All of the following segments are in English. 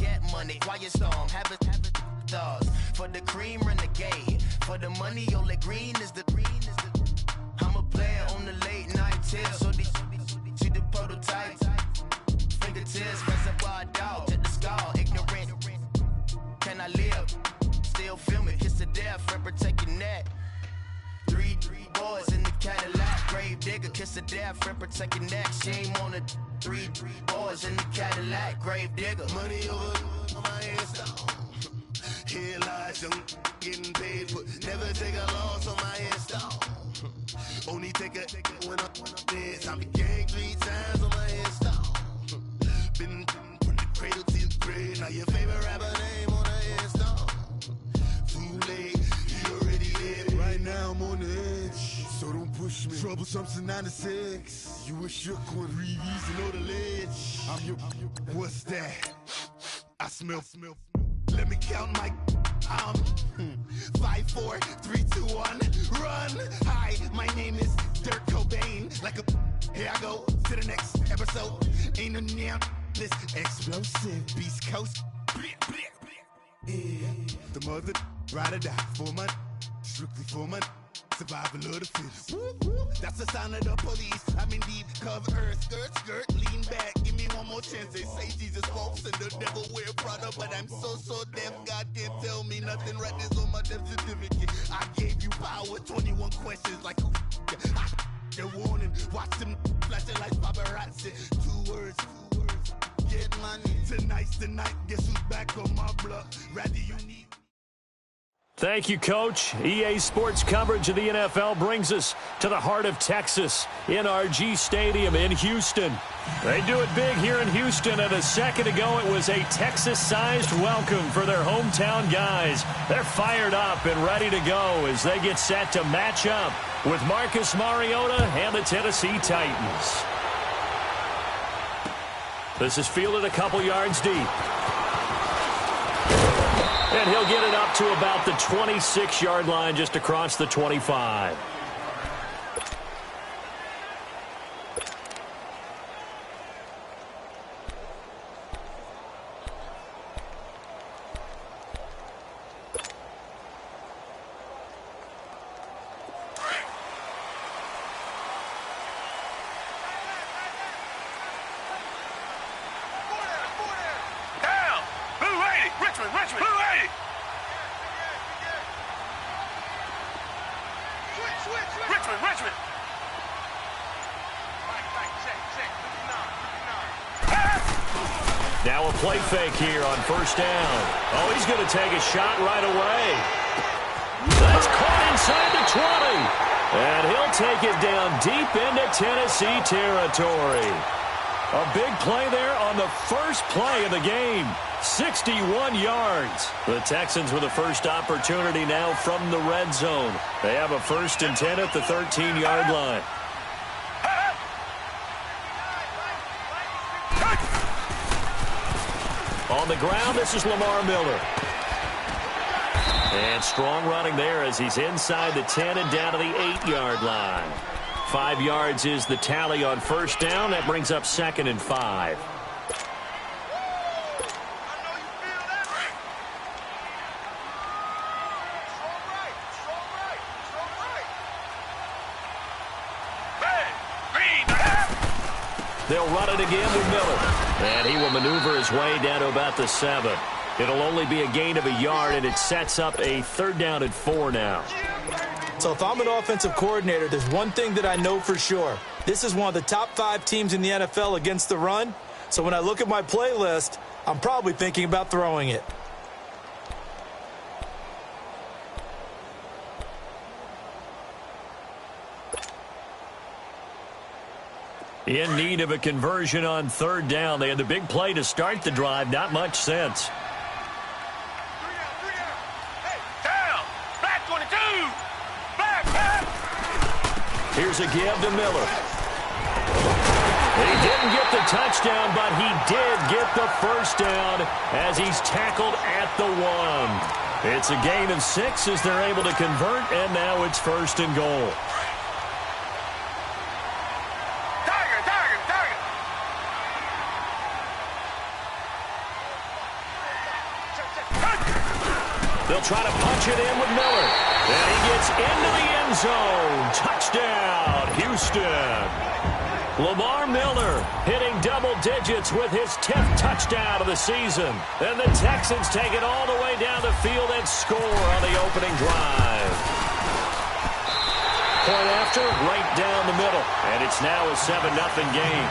get money. Quiet storm, have it stars. For the cream, renegade. For the money, Ole Green is the I'm a player on the late night tip. So they see the prototype. Fingertips, reservoir dog, to the skull, ignorant. Can I live? Still film it, kiss to death, forever taking that. Three boys in the Cadillac, grave digger, kiss to death, forever taking that. Shame on the three boys in the Cadillac, grave digger. Money over on my hairstyle. Here lies young, getting paid, but never take a loss on my hairstyle. Only take a when I'm dead. Time to gang 3 times on my hairstyle. Been from the cradle to the grave. Now your favorite rapper name on the hairstyle. Too late, he already dead. Right now I'm on the edge, so don't push me. Troublesome to 96. You a shook one, reason on the ledge. I'm your. What's that? I smell. Let me count my. 5, 4, 3, 2, 1, run. Hi, my name is Dirk Cobain. Like a. Here I go to the next episode. Ain't no damn this explosive Beast Coast. Yeah. The mother ride or die for my. Strictly for my. Survival of the fittest. That's the sound of the police. I'm in deep cover earth, skirt, lean back. Give me one more chance. They say Jesus walks and the devil wear Prada, but I'm so deaf. God can't tell me nothing. Right this on my death certificate. I gave you power. 21 questions like who? They're warning. Watch them flashing like paparazzi. 2 words. Get money. Tonight's the night. Guess who's back on my block? Rather you need. Thank you, Coach. EA Sports coverage of the NFL brings us to the heart of Texas, NRG Stadium in Houston. They do it big here in Houston, and a second ago it was a Texas-sized welcome for their hometown guys. They're fired up and ready to go as they get set to match up with Marcus Mariota and the Tennessee Titans. This is fielded a couple yards deep. And he'll get it up to about the 26-yard line, just across the 25. Richmond. Now a play fake here on first down. Oh, he's going to take a shot right away. That's caught inside the 20. And he'll take it down deep into Tennessee territory. A big play there on the first play of the game. 61 yards. The Texans with a first opportunity now from the red zone. They have a 1st and 10 at the 13-yard line. On the ground, this is Lamar Miller. And strong running there as he's inside the 10 and down to the 8-yard line. 5 yards is the tally on first down. That brings up 2nd and 5. They'll run it again with Miller. And he will maneuver his way down to about the 7. It'll only be a gain of a yard, and it sets up a 3rd down and 4 now. So if I'm an offensive coordinator, there's one thing that I know for sure. This is one of the top 5 teams in the NFL against the run. So when I look at my playlist, I'm probably thinking about throwing it. In need of a conversion on 3rd down. They had the big play to start the drive. Not much sense. Here's a give to Miller. He didn't get the touchdown, but he did get the 1st down as he's tackled at the 1. It's a gain of 6 as they're able to convert, and now it's 1st and goal. They'll try to punch it in with Miller. And he gets into the end zone. Touchdown, Houston. Lamar Miller hitting double digits with his 10th touchdown of the season. And the Texans take it all the way down the field and score on the opening drive. Point after, right down the middle. And it's now a 7-0 game.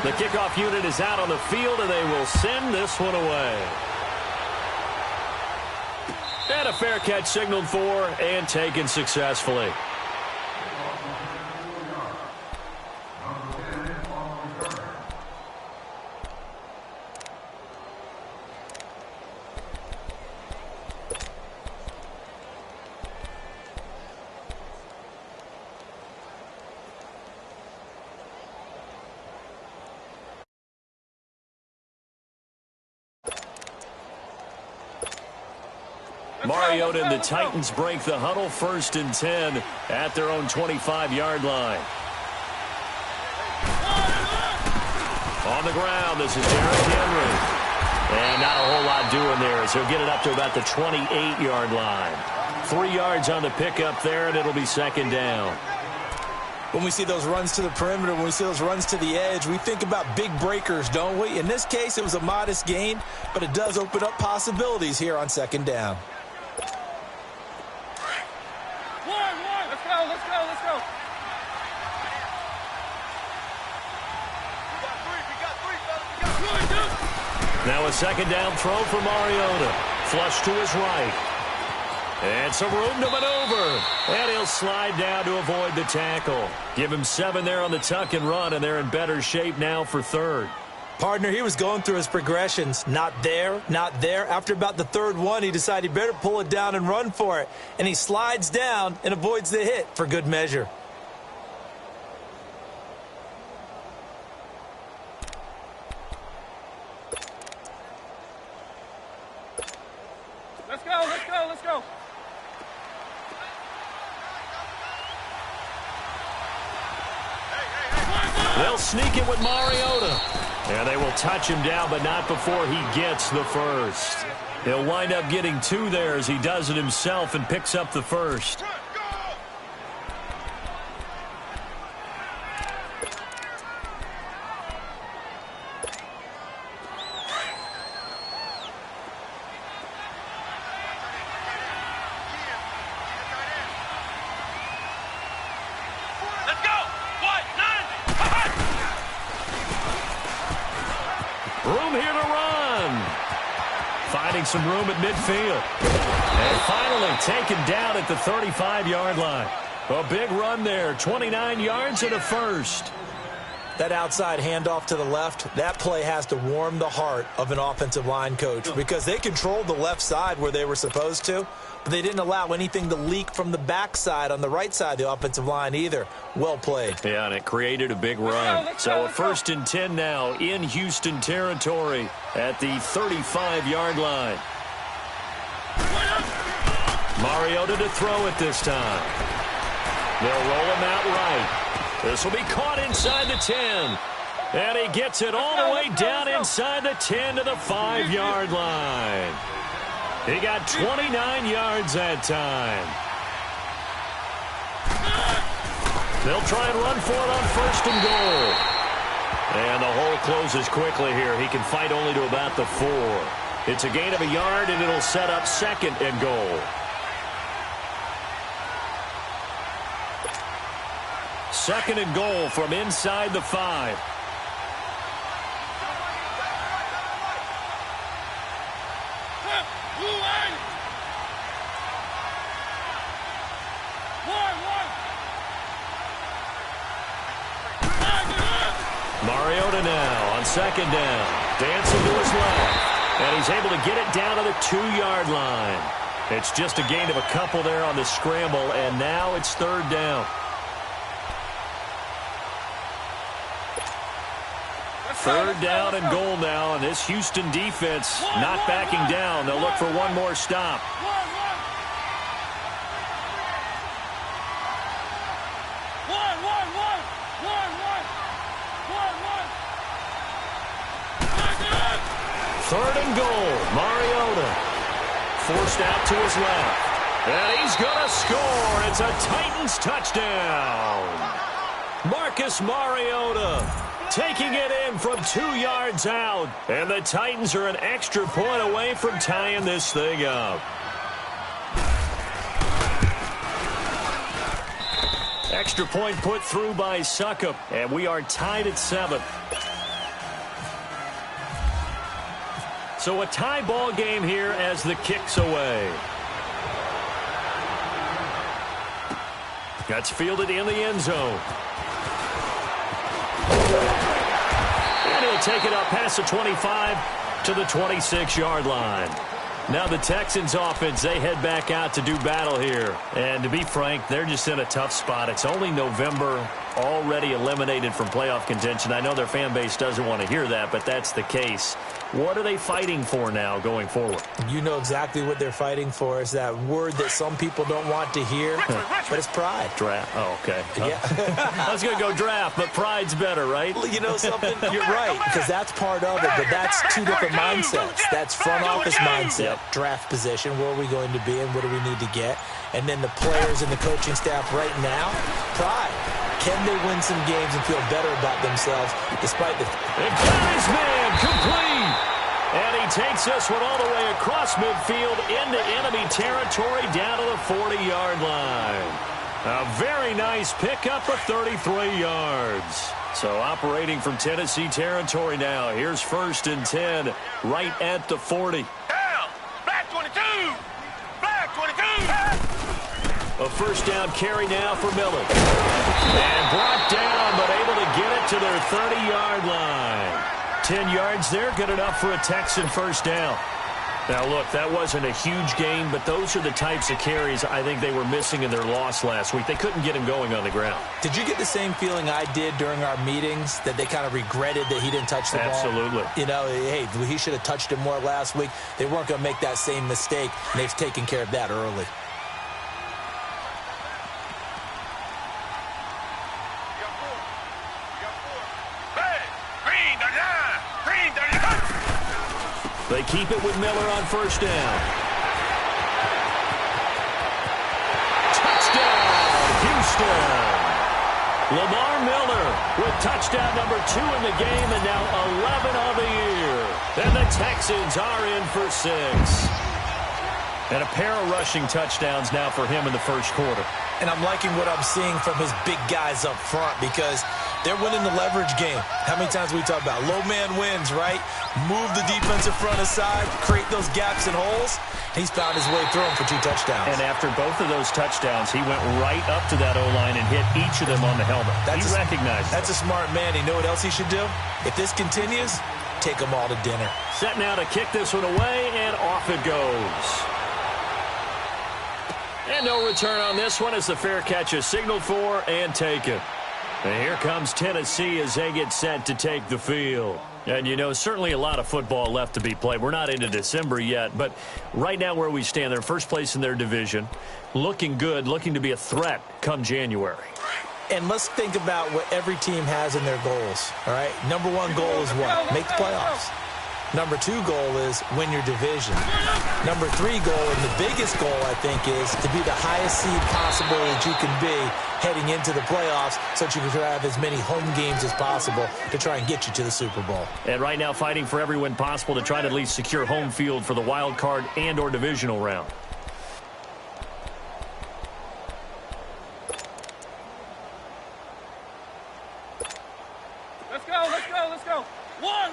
The kickoff unit is out on the field, and they will send this one away. And a fair catch signaled for and taken successfully. Mariota and the Titans break the huddle, 1st and 10 at their own 25-yard line. On the ground, this is Derrick Henry. And not a whole lot doing there as he'll get it up to about the 28-yard line. 3 yards on the pickup there, and it'll be 2nd down. When we see those runs to the perimeter, when we see those runs to the edge, we think about big breakers, don't we? In this case, it was a modest gain, but it does open up possibilities here on 2nd down. Let's go. Now a 2nd down throw for Mariota. Flush to his right. And some room to maneuver. And he'll slide down to avoid the tackle. Give him 7 there on the tuck and run, and they're in better shape now for 3rd. Partner, he was going through his progressions. Not there, not there. After about the 3rd one, he decided he better pull it down and run for it. And he slides down and avoids the hit for good measure. Let's go. They'll sneak it with Mariota. And they will touch him down, but not before he gets the 1st. He'll wind up getting 2 there as he does it himself and picks up the 1st. Room here to run. Finding some room at midfield. And finally taken down at the 35-yard line. A big run there. 29 yards and a 1st. That outside handoff to the left, that play has to warm the heart of an offensive line coach because they controlled the left side where they were supposed to, but they didn't allow anything to leak from the backside on the right side of the offensive line either. Well played. Yeah, and it created a big run. So a 1st and 10 now in Houston territory at the 35-yard line. Mariota to throw it this time. They'll roll him out right. This will be caught inside the 10. And he gets it all the way down inside the 10 to the 5-yard line. He got 29 yards that time. They'll try and run for it on 1st and goal. And the hole closes quickly here. He can fight only to about the 4. It's a gain of a yard, and it'll set up 2nd and goal. 2nd and goal from inside the 5. Mariota now on 2nd down. Dancing to his left. And he's able to get it down to the 2-yard line. It's just a gain of a couple there on the scramble, and now it's 3rd down. 3rd down and goal now, and this Houston defense not backing down. They'll look for one more stop. One. Third and goal. Mariota forced out to his left. And he's going to score. It's a Titans touchdown. Marcus Mariota taking it in from 2 yards out. And the Titans are an extra point away from tying this thing up. Extra point put through by Succop. And we are tied at 7. So a tie ball game here as the kick's away. That's fielded in the end zone. And he'll take it up past the 25 to the 26-yard line. Now the Texans offense, they head back out to do battle here. And to be frank, they're just in a tough spot. It's only November, already eliminated from playoff contention. I know their fan base doesn't want to hear that, but that's the case. What are they fighting for now going forward? You know exactly what they're fighting for. Is that word that some people don't want to hear, but it's pride. Draft. Oh, okay. Yeah. I was going to go draft, but pride's better, right? You know something? You're right, because that's part of it, but that's two different mindsets. That's front office mindset, draft position, where are we going to be and what do we need to get? And then the players and the coaching staff right now, pride. Can they win some games and feel better about themselves despite the... And got his man complete. And he takes this one all the way across midfield into enemy territory down to the 40-yard line. A very nice pickup of 33 yards. So operating from Tennessee territory now. Here's 1st and 10 right at the 40. Down! Black 22! Black 22! A first down carry now for Miller. And brought down, but able to get it to their 30-yard line. 10 yards there, good enough for a Texan first down. Now, look, that wasn't a huge gain, but those are the types of carries I think they were missing in their loss last week. They couldn't get him going on the ground. Did you get the same feeling I did during our meetings, that they kind of regretted that he didn't touch the ball? Absolutely. You know, hey, he should have touched it more last week. They weren't going to make that same mistake, and they've taken care of that early. They keep it with Miller on first down. Touchdown, Houston. Lamar Miller with touchdown number 2 in the game and now 11 on the year. And the Texans are in for 6. And a pair of rushing touchdowns now for him in the first quarter. And I'm liking what I'm seeing from his big guys up front because they're winning the leverage game. How many times we talk about low man wins, right? Move the defensive front aside, create those gaps and holes. He's found his way through them for 2 touchdowns. And after both of those touchdowns, he went right up to that O-line and hit each of them on the helmet. He recognized That's a smart man. You know what else he should do? If this continues, take them all to dinner. Set now to kick this one away, and off it goes. And no return on this one as the fair catch is signaled for and taken. And here comes Tennessee as they get set to take the field. And, you know, certainly a lot of football left to be played. We're not into December yet, but right now where we stand, they're first place in their division, looking good, looking to be a threat come January. And let's think about what every team has in their goals, all right? Number 1 goal is what? Make the playoffs. Number 2 goal is win your division. Number 3 goal, and the biggest goal, I think, is to be the highest seed possible that you can be heading into the playoffs so that you can have as many home games as possible to try and get you to the Super Bowl. And right now fighting for every win possible to try to at least secure home field for the wild card and or divisional round. Let's go, let's go, let's go. One.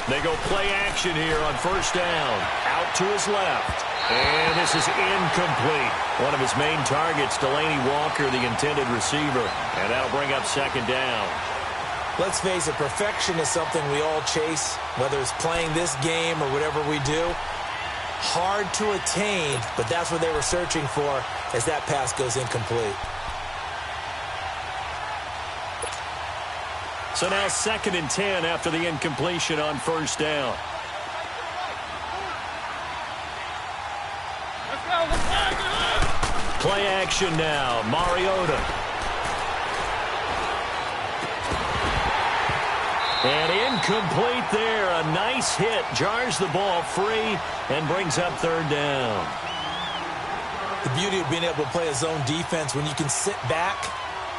They go play action here on first down. Out to his left. And this is incomplete. One of his main targets, Delaney Walker, the intended receiver. And that'll bring up second down. Let's face it, perfection is something we all chase, whether it's playing this game or whatever we do. Hard to attain, but that's what they were searching for as that pass goes incomplete. So now 2nd and 10 after the incompletion on first down. Play action now. Mariota. And incomplete there. A nice hit. Jars the ball free and brings up third down. The beauty of being able to play a zone defense when you can sit back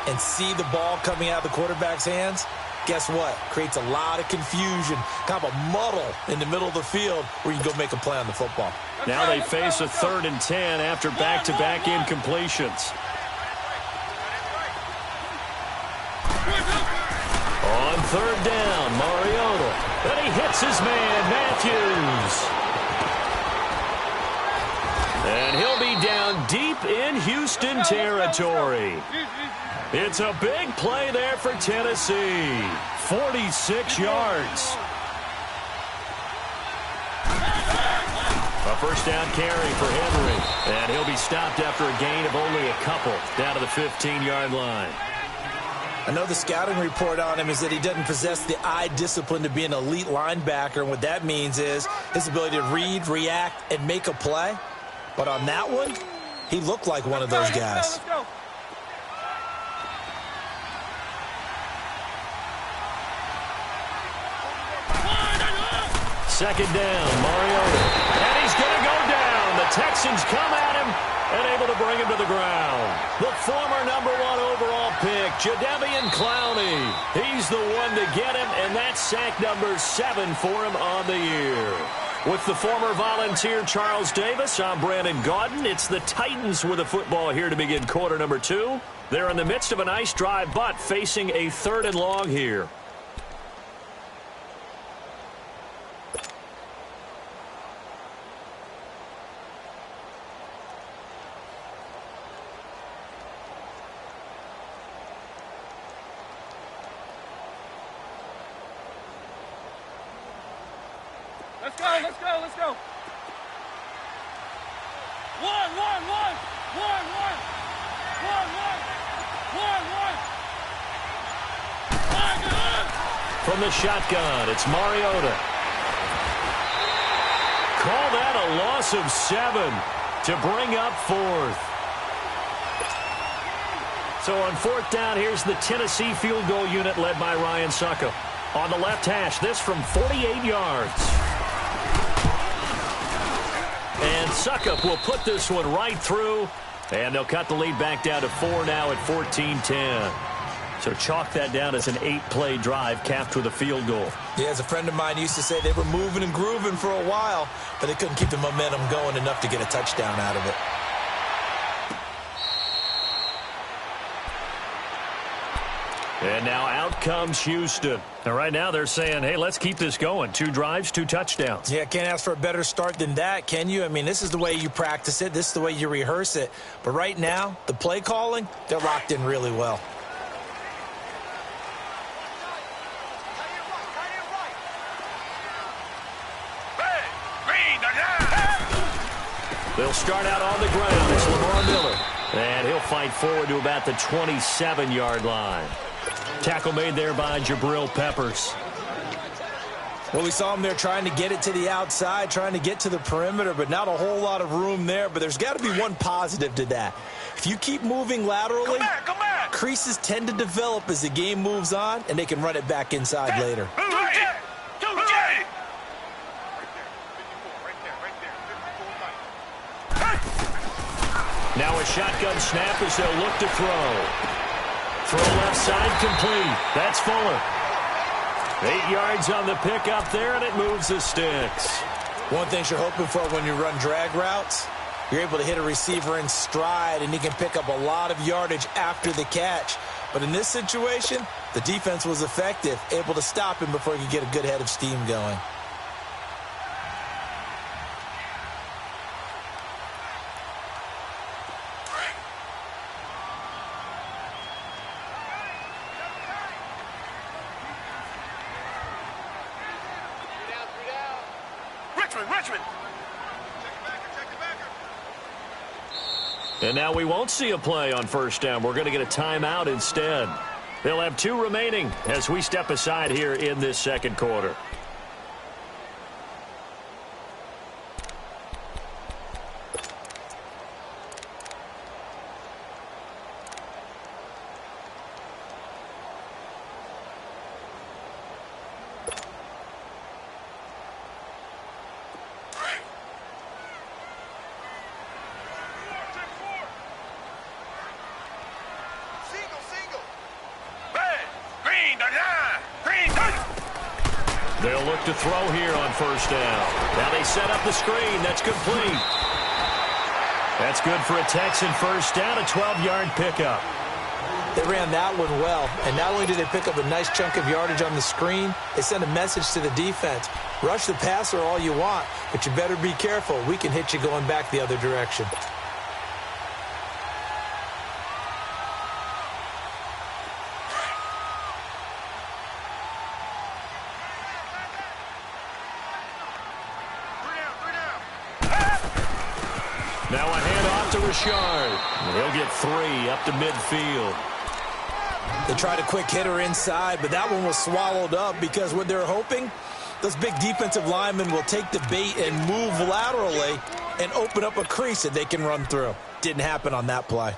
and see the ball coming out of the quarterback's hands, guess what? Creates a lot of confusion, kind of a muddle in the middle of the field where you can go make a play on the football. Now they face a 3rd and 10 after back-to-back incompletions. On 3rd down, Mariota. And he hits his man, Matthews. And he'll be down deep in Houston territory. It's a big play there for Tennessee. 46 yards. A first down carry for Henry. And he'll be stopped after a gain of only a couple down to the 15-yard line. I know the scouting report on him is that he doesn't possess the eye discipline to be an elite linebacker. And what that means is his ability to read, react, and make a play. But on that one, he looked like one of those guys. Let's go. Second down, Mariota. And he's going to go down. The Texans come at him and able to bring him to the ground. The former number 1 overall pick, Jadeveon Clowney. He's the one to get him, and that's sack number 7 for him on the year. With the former Volunteer Charles Davis, I'm Brandon Gaudin. It's the Titans with the football here to begin quarter number 2. They're in the midst of a nice drive, but facing a 3rd and long here. Let's go. 1. From the shotgun, it's Mariota. Call that a loss of 7 to bring up 4th. So on 4th down, here's the Tennessee field goal unit led by Ryan Suckup. On the left hash, this from 48 yards. And Suckup will put this one right through, and they'll cut the lead back down to 4 now at 14-10. So chalk that down as an 8-play drive capped with a field goal. Yeah, as a friend of mine used to say, they were moving and grooving for a while, but they couldn't keep the momentum going enough to get a touchdown out of it. And now out comes Houston. And right now they're saying, hey, let's keep this going. 2 drives, 2 touchdowns. Yeah, can't ask for a better start than that, can you? I mean, this is the way you practice it. This is the way you rehearse it. But right now, the play calling, they're locked in really well. They'll start out on the ground. It's Lamar Miller. And he'll fight forward to about the 27-yard line. Tackle made there by Jabril Peppers. Well, we saw him there trying to get it to the outside, trying to get to the perimeter, but not a whole lot of room there. But there's got to be one positive to that. If you keep moving laterally, creases tend to develop as the game moves on, and they can run it back inside later. Now a shotgun snap as they'll look to throw. Throw left side complete. That's Fuller. 8 yards on the pickup there, and it moves the sticks. One thing you're hoping for when you run drag routes, you're able to hit a receiver in stride, and he can pick up a lot of yardage after the catch. But in this situation, the defense was effective, able to stop him before he could get a good head of steam going. And now we won't see a play on first down. We're going to get a timeout instead. They'll have 2 remaining as we step aside here in this second quarter. They'll look to throw here on first down. Now they set up the screen. That's complete. That's good for a Texan first down, a 12-yard pickup. They ran that one well, and not only did they pick up a nice chunk of yardage on the screen, they sent a message to the defense. Rush the passer all you want, but you better be careful. We can hit you going back the other direction. Now a handoff to Richard. He'll get 3 up to midfield. They tried a quick hitter inside, but that one was swallowed up because what they're hoping, those big defensive linemen will take the bait and move laterally and open up a crease that they can run through. Didn't happen on that play.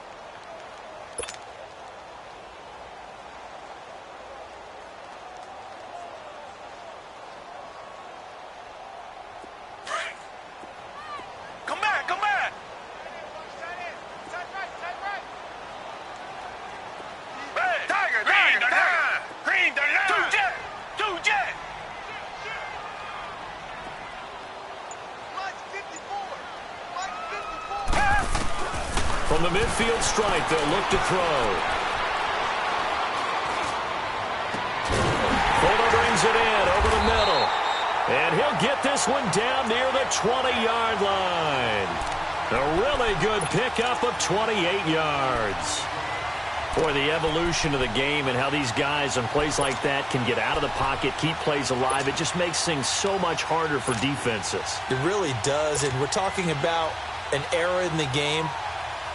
From the midfield stripe, they'll look to throw. Fuller brings it in over the middle. And he'll get this one down near the 20-yard line. A really good pickup of 28 yards. Boy, the evolution of the game and how these guys on plays like that can get out of the pocket, keep plays alive, it just makes things so much harder for defenses. It really does, and we're talking about an era in the game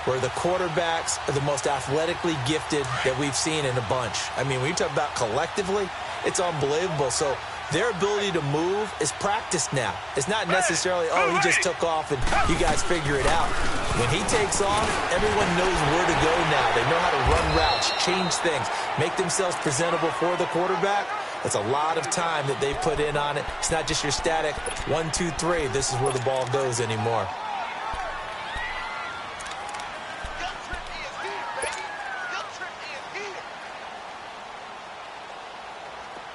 where the quarterbacks are the most athletically gifted that we've seen in a bunch. I mean, when you talk about collectively, it's unbelievable. So their ability to move is practiced now. It's not necessarily, oh, he just took off and you guys figure it out. When he takes off, everyone knows where to go now. They know how to run routes, change things, make themselves presentable for the quarterback. That's a lot of time that they put in on it. It's not just your static 1, 2, 3. This is where the ball goes anymore.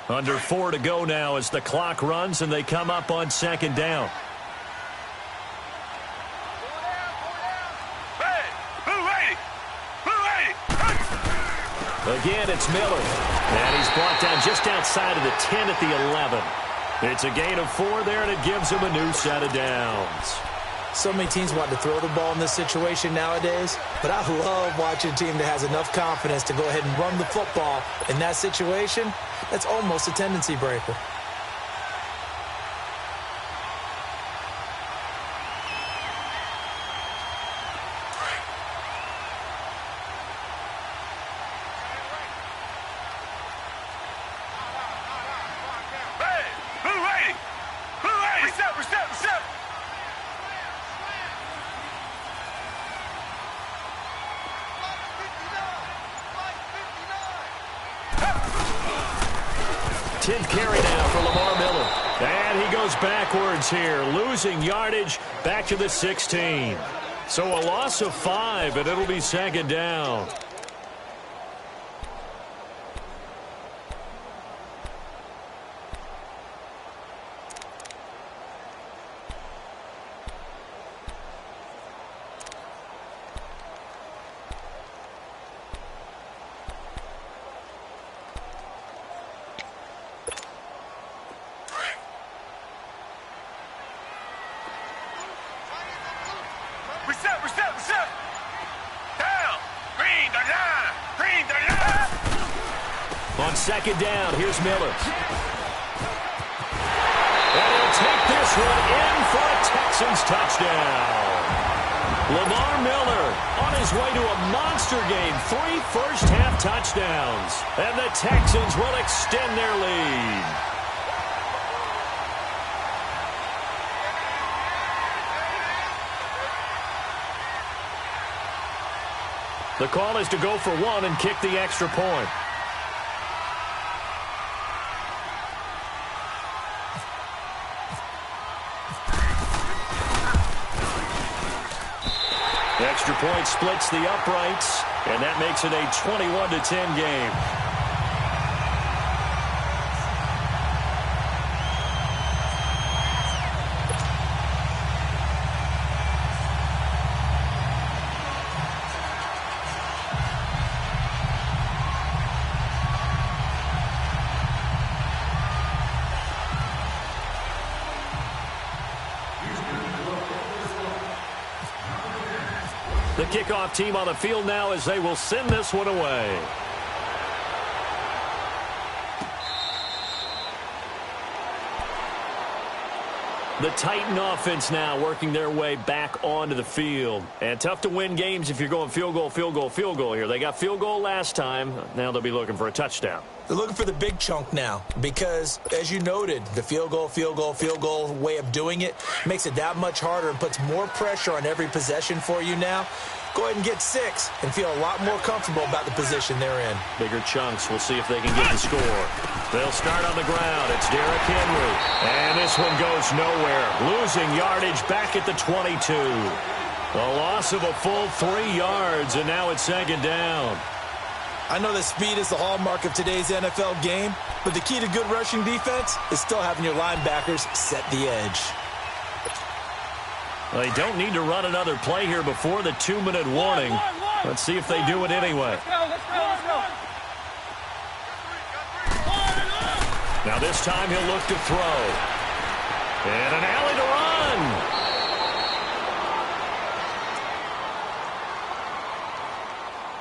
Under 4 to go now as the clock runs and they come up on second down. Again, it's Miller. And he's brought down just outside of the 10 at the 11. It's a gain of 4 there, and it gives him a new set of downs. So many teams want to throw the ball in this situation nowadays, but I love watching a team that has enough confidence to go ahead and run the football in that situation. That's almost a tendency breaker. Carry now for Lamar Miller. And he goes backwards here, losing yardage back to the 16. So a loss of 5, and it'll be second down. On second down, here's Miller. And he'll take this one in for a Texans touchdown. Lamar Miller on his way to a monster game. 3 first-half touchdowns. And the Texans will extend their lead. The call is to go for 1 and kick the extra point. The extra point splits the uprights, and that makes it a 21-10 game. The kickoff team on the field now as they will send this one away. The Titan offense now working their way back onto the field. And tough to win games if you're going field goal, field goal, field goal here. They got field goal last time. Now they'll be looking for a touchdown. They're looking for the big chunk now because, as you noted, the field goal way of doing it makes it that much harder and puts more pressure on every possession for you now. Go ahead and get 6 and feel a lot more comfortable about the position they're in. Bigger chunks. We'll see if they can get the score. They'll start on the ground. It's Derrick Henry. And this one goes nowhere. Losing yardage back at the 22. A loss of a full 3 yards, and now it's second down. I know that speed is the hallmark of today's NFL game, but the key to good rushing defense is still having your linebackers set the edge. Well, they don't need to run another play here before the 2-minute warning. Let's see if they do it anyway. Let's go. Now this time he'll look to throw. And an alley to run.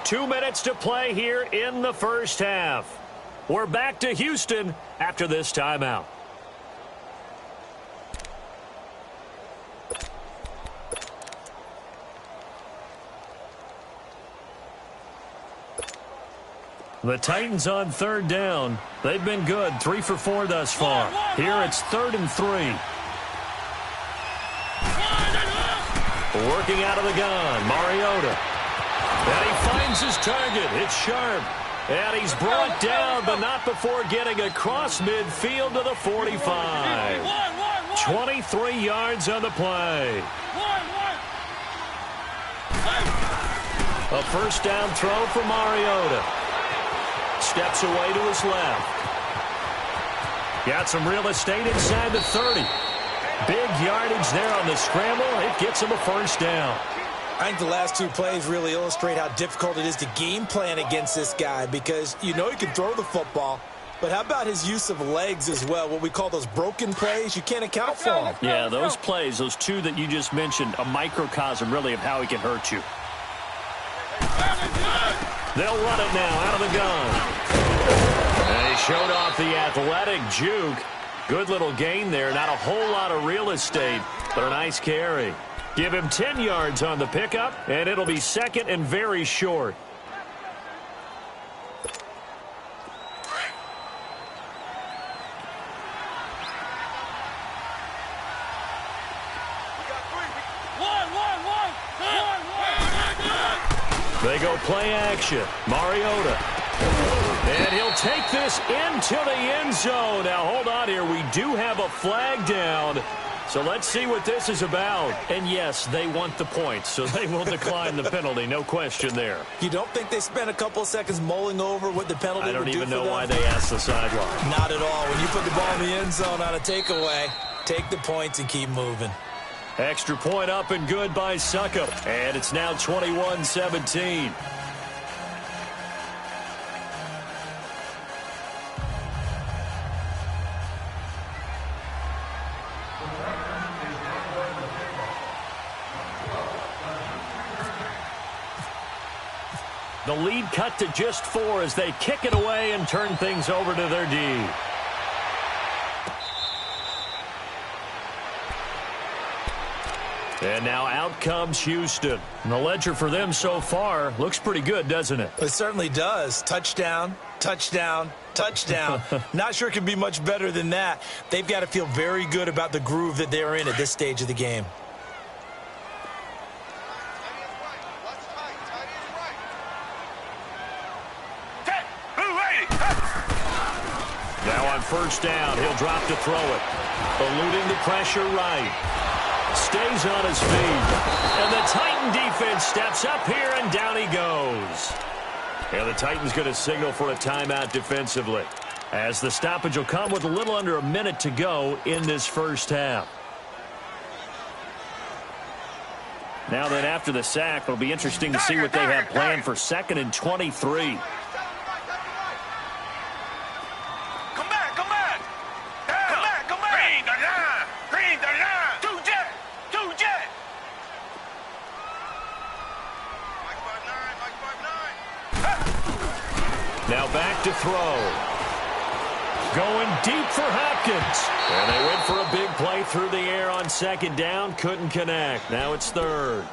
2 minutes to play here in the first half. We're back to Houston after this timeout. The Titans on third down. They've been good, 3 for 4 thus far. Here it's 3rd and 3. Working out of the gun, Mariota. And he finds his target. It's Sharp. And he's brought down, but not before getting across midfield to the 45. 23 yards on the play. A first down throw for Mariota. Steps away to his left. Got some real estate inside the 30. Big yardage there on the scramble. It gets him a first down. I think the last 2 plays really illustrate how difficult it is to game plan against this guy because you know he can throw the football, but how about his use of legs as well, what we call those broken plays? You can't account for them. Yeah, those plays, those 2 that you just mentioned, a microcosm really of how he can hurt you. They'll run it now out of the gun. And he showed off the athletic juke. Good little gain there. Not a whole lot of real estate, but a nice carry. Give him 10 yards on the pickup, and it'll be 2nd and very short. They go play action. Mariota. And he'll take this into the end zone. Now, hold on here. We do have a flag down. So let's see what this is about. And, yes, they want the points, so they will decline the penalty. No question there. You don't think they spent a couple of seconds mulling over what the penalty would do for them? I don't even know why they asked the sideline. Not at all. When you put the ball in the end zone on a takeaway, take the points and keep moving. Extra point up and good by Suckup. And it's now 21-17. The lead cut to just 4 as they kick it away and turn things over to their D. And now out comes Houston. And the ledger for them so far looks pretty good, doesn't it? It certainly does. Touchdown, touchdown, touchdown. Not sure it can be much better than that. They've got to feel very good about the groove that they're in at this stage of the game. Now on first down, he'll drop to throw it. Eluding the pressure right. Stays on his feet. And the Titan defense steps up here, and down he goes. And the Titans going to signal for a timeout defensively, as the stoppage will come with a little under a minute to go in this first half. Now then, after the sack, it'll be interesting to see what they have planned for 2nd and 23. to throw. Going deep for Hopkins. And they went for a big play through the air on second down. Couldn't connect. Now it's third.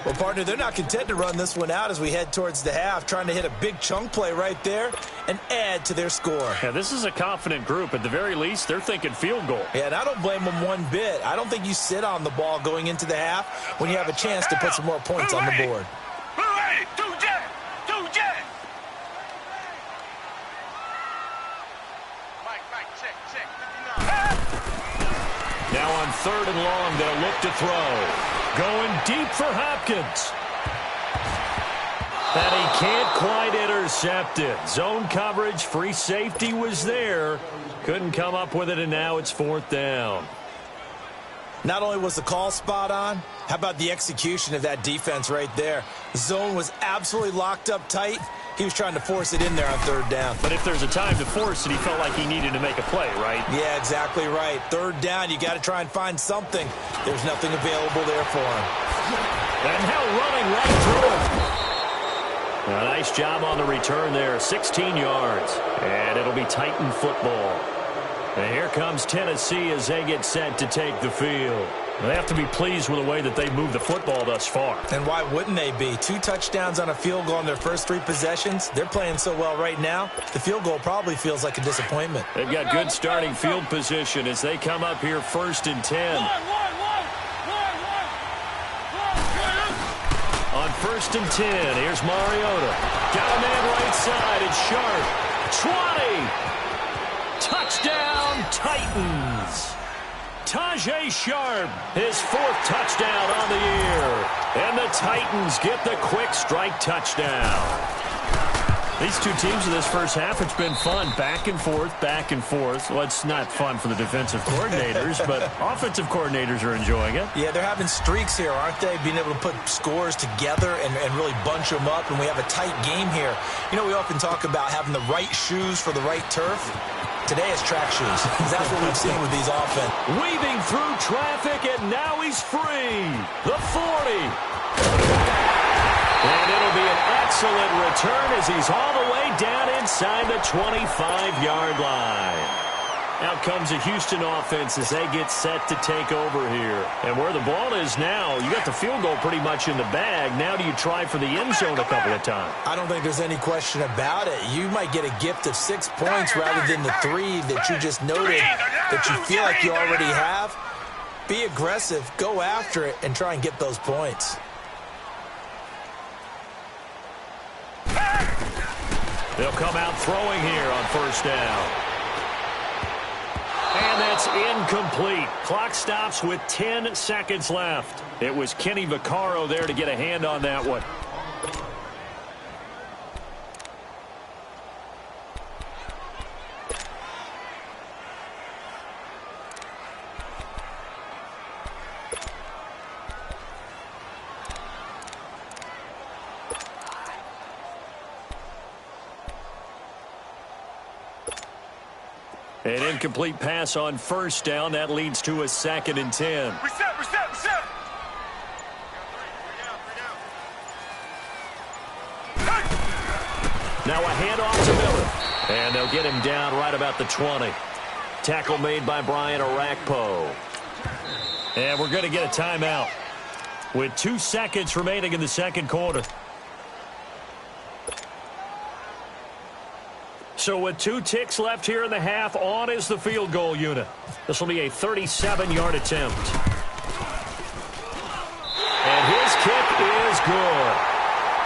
Well, partner, they're not content to run this one out as we head towards the half, trying to hit a big chunk play right there and add to their score. Yeah, this is a confident group. At the very least, they're thinking field goal. Yeah, and I don't blame them one bit. I don't think you sit on the ball going into the half when you have a chance to put some more points on the board. Now on third and long, they'll look to throw. Going deep for Hopkins. And he can't quite intercept it. Zone coverage, free safety was there. Couldn't come up with it, and now it's fourth down. Not only was the call spot on, how about the execution of that defense right there? The zone was absolutely locked up tight. He was trying to force it in there on third down. But if there's a time to force it, he felt like he needed to make a play, right? Yeah, exactly right. Third down, you got to try and find something. There's nothing available there for him. And now running right through him. A nice job on the return there, 16 yards. And it'll be Titan football. And here comes Tennessee as they get set to take the field. They have to be pleased with the way that they moved the football thus far. And why wouldn't they be? 2 touchdowns on a field goal in their first 3 possessions. They're playing so well right now, the field goal probably feels like a disappointment. They've got good starting field position as they come up here first and 10. On first and 10, here's Mariota. Got a man right side. It's Sharp. 20. Touchdown, Titans. Tajay Sharp, his 4th touchdown on the year. And the Titans get the quick strike touchdown. These two teams in this first half, it's been fun. Back and forth, back and forth. Well, it's not fun for the defensive coordinators, but offensive coordinators are enjoying it. Yeah, they're having streaks here, aren't they? Being able to put scores together and really bunch them up, and we have a tight game here. You know, we often talk about having the right shoes for the right turf. Today is track shoes. That's what we've seen with these offense. Weaving through traffic, and now he's free. The 40. And it'll be an excellent return as he's all the way down inside the 25-yard line. Out comes the Houston offense as they get set to take over here. And where the ball is now, you got the field goal pretty much in the bag. Now do you try for the end zone a couple of times? I don't think there's any question about it. You might get a gift of 6 points rather than the 3 that you just noted that you feel like you already have. Be aggressive, go after it, and try and get those points. They'll come out throwing here on first down. And that's incomplete. Clock stops with 10 seconds left. It was Kenny Vaccaro there to get a hand on that one. An incomplete pass on first down. That leads to a 2nd and 10. Reset. Now a handoff to Miller. And they'll get him down right about the 20. Tackle made by Brian Orakpo. And we're going to get a timeout with 2 seconds remaining in the second quarter. So with 2 ticks left here in the half, on is the field goal unit. This will be a 37-yard attempt. And his kick is good.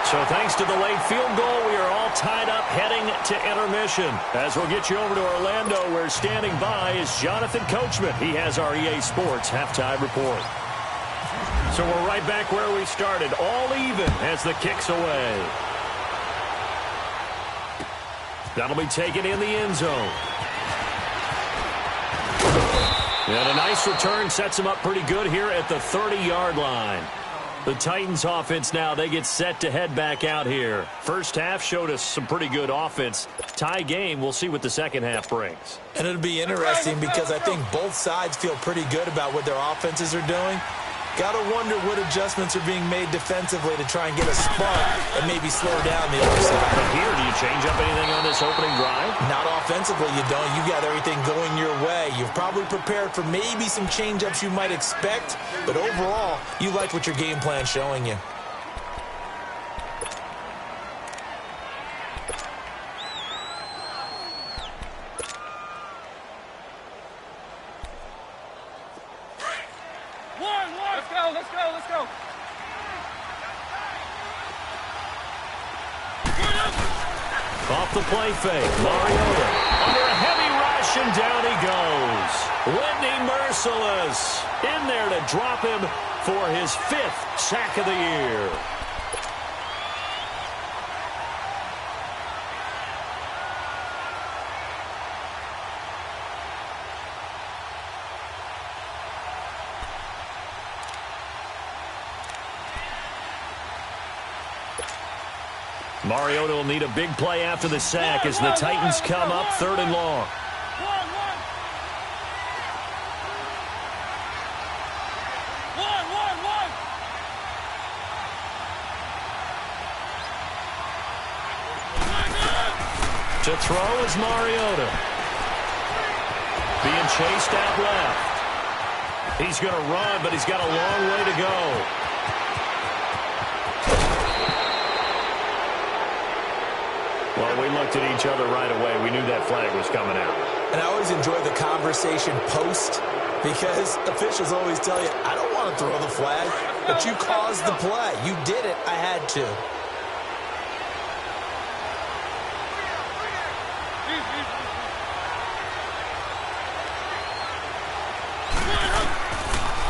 So thanks to the late field goal, we are all tied up heading to intermission. As we'll get you over to Orlando, where standing by is Jonathan Coachman. He has our EA Sports halftime report. So we're right back where we started, all even as the kick's away. That'll be taken in the end zone. And a nice return sets him up pretty good here at the 30-yard line. The Titans offense now, they get set to head back out here. First half showed us some pretty good offense. Tie game, we'll see what the second half brings. And it'll be interesting because I think both sides feel pretty good about what their offenses are doing. Gotta wonder what adjustments are being made defensively to try and get a spark and maybe slow down the other side. From here, do you change up anything on this opening drive? Not offensively, you don't. You got everything going your way. You've probably prepared for maybe some change-ups you might expect, but overall, you like what your game plan's showing you. Let's go. Off the play fake, Mariota under a heavy rush, and down he goes. Whitney Merciless in there to drop him for his 5th sack of the year. Mariota will need a big play after the sack as the Titans come up 3rd and long. To throw is Mariota. Being chased out left. He's going to run, but he's got a long way to go. Well, we looked at each other right away. We knew that flag was coming out. And I always enjoy the conversation post because officials always tell you, I don't want to throw the flag, but you caused the play. You did it. I had to.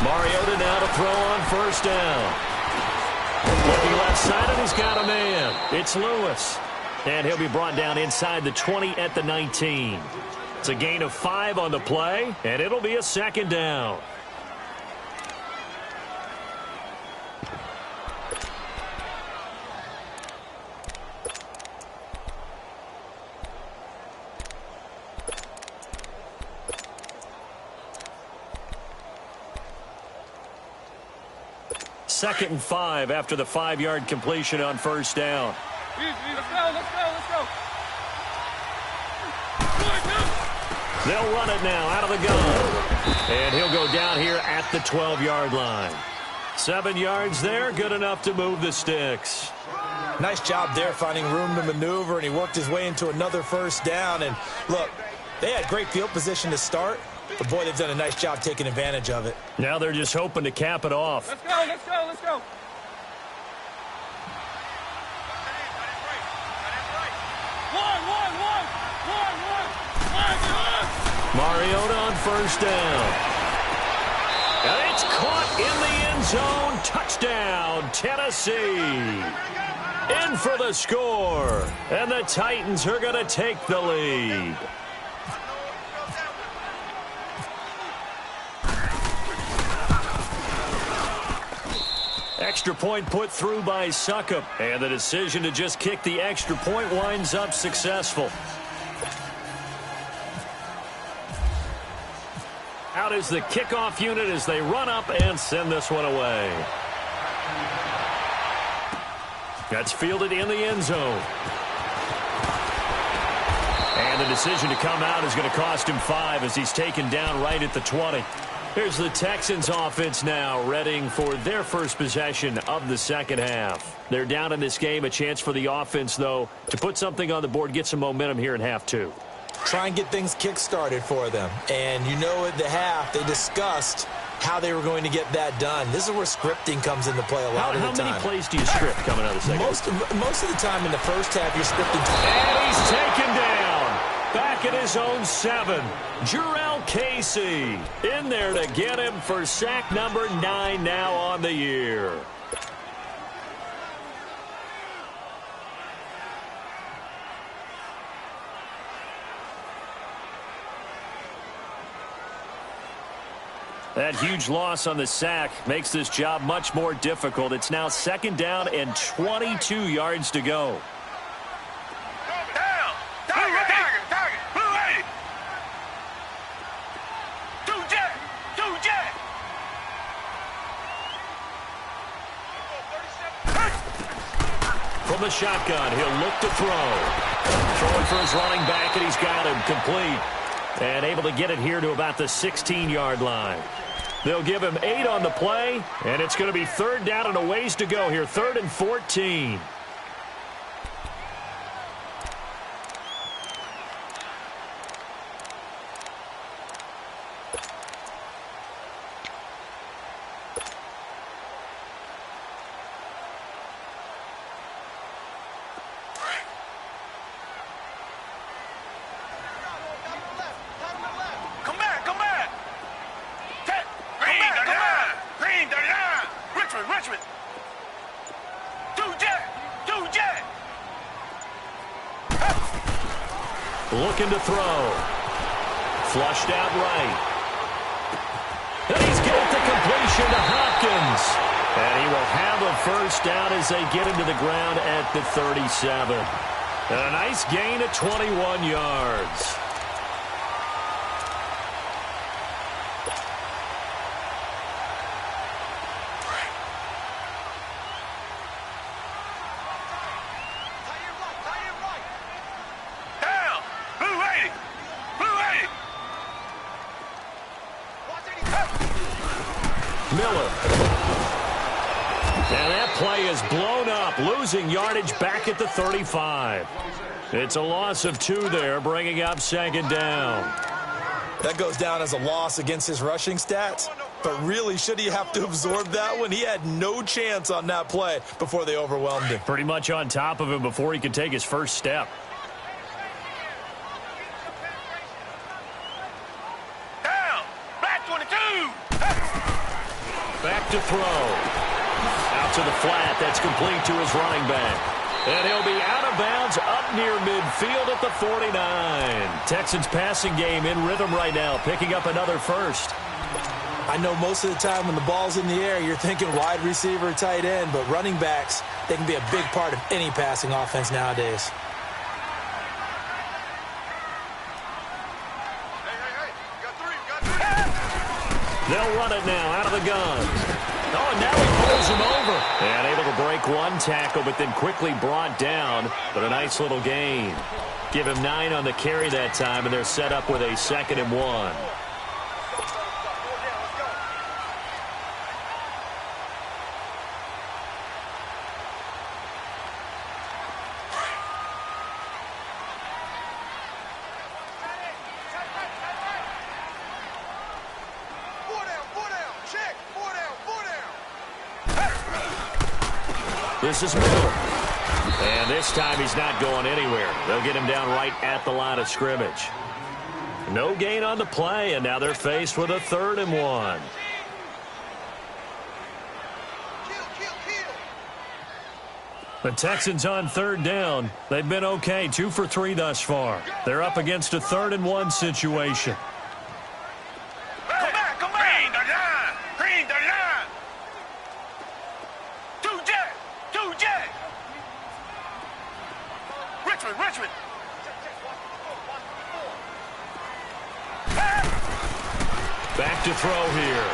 Mariota now to throw on 1st down. Looking left side, and he's got a man. It's Lewis. And he'll be brought down inside the 20 at the 19. It's a gain of 5 on the play, and it'll be a 2nd down. Second and 5 after the 5-yard completion on 1st down. Let's go. They'll run it now out of the gun. And he'll go down here at the 12-yard line. 7 yards there, good enough to move the sticks. Nice job there finding room to maneuver, and he worked his way into another 1st down. And look, they had great field position to start, but boy, they've done a nice job taking advantage of it. Now they're just hoping to cap it off. Let's go. Mariota on 1st down. And it's caught in the end zone. Touchdown, Tennessee. In for the score. And the Titans are going to take the lead. Extra point put through by Succop. And the decision to just kick the extra point winds up successful. Out is the kickoff unit as they run up and send this one away. That's fielded in the end zone. And the decision to come out is going to cost him 5 as he's taken down right at the 20. Here's the Texans offense now, readying for their first possession of the 2nd half. They're down in this game. A chance for the offense, though, to put something on the board, get some momentum here in half 2. Try and get things kick-started for them. And you know at the half, they discussed how they were going to get that done. This is where scripting comes into play a lot of the time. How many plays do you script coming out of the second? Most of the time in the first half, you're scripting. And he's taken down. Back at his own 7. Jurrell Casey in there to get him for sack number 9 now on the year. That huge loss on the sack makes this job much more difficult. It's now 2nd down and 22 yards to go. From the shotgun, he'll look to throw. Throwing for his running back, and he's got him complete. And able to get it here to about the 16-yard line. They'll give him 8 on the play, and it's going to be 3rd down and a ways to go here, 3rd and 14. Looking to throw. Flushed out right. And he's got the completion to Hopkins. And he will have a first down as they get him to the ground at the 37. And a nice gain of 21 yards. Miller. And that play is blown up, losing yardage back at the 35. It's a loss of 2 there, bringing up 2nd down. That goes down as a loss against his rushing stats. But really, should he have to absorb that one? He had no chance on that play before they overwhelmed him. Pretty much on top of him before he could take his first step. Back to throw. Out to the flat. That's complete to his running back. And he'll be out of bounds up near midfield at the 49. Texans passing game in rhythm right now, picking up another first. I know most of the time when the ball's in the air, you're thinking wide receiver, tight end, but running backs, they can be a big part of any passing offense nowadays. They'll run it now out of the gun. Oh, and now he pulls him over. And able to break one tackle, but then quickly brought down. But a nice little gain. Give him 9 on the carry that time, and they're set up with a 2nd and 1. This is Miller. And this time he's not going anywhere. They'll get him down right at the line of scrimmage. No gain on the play, and now they're faced with a 3rd and 1. The Texans on 3rd down. They've been okay, 2 for 3 thus far. They're up against a 3rd and 1 situation. Back to throw here.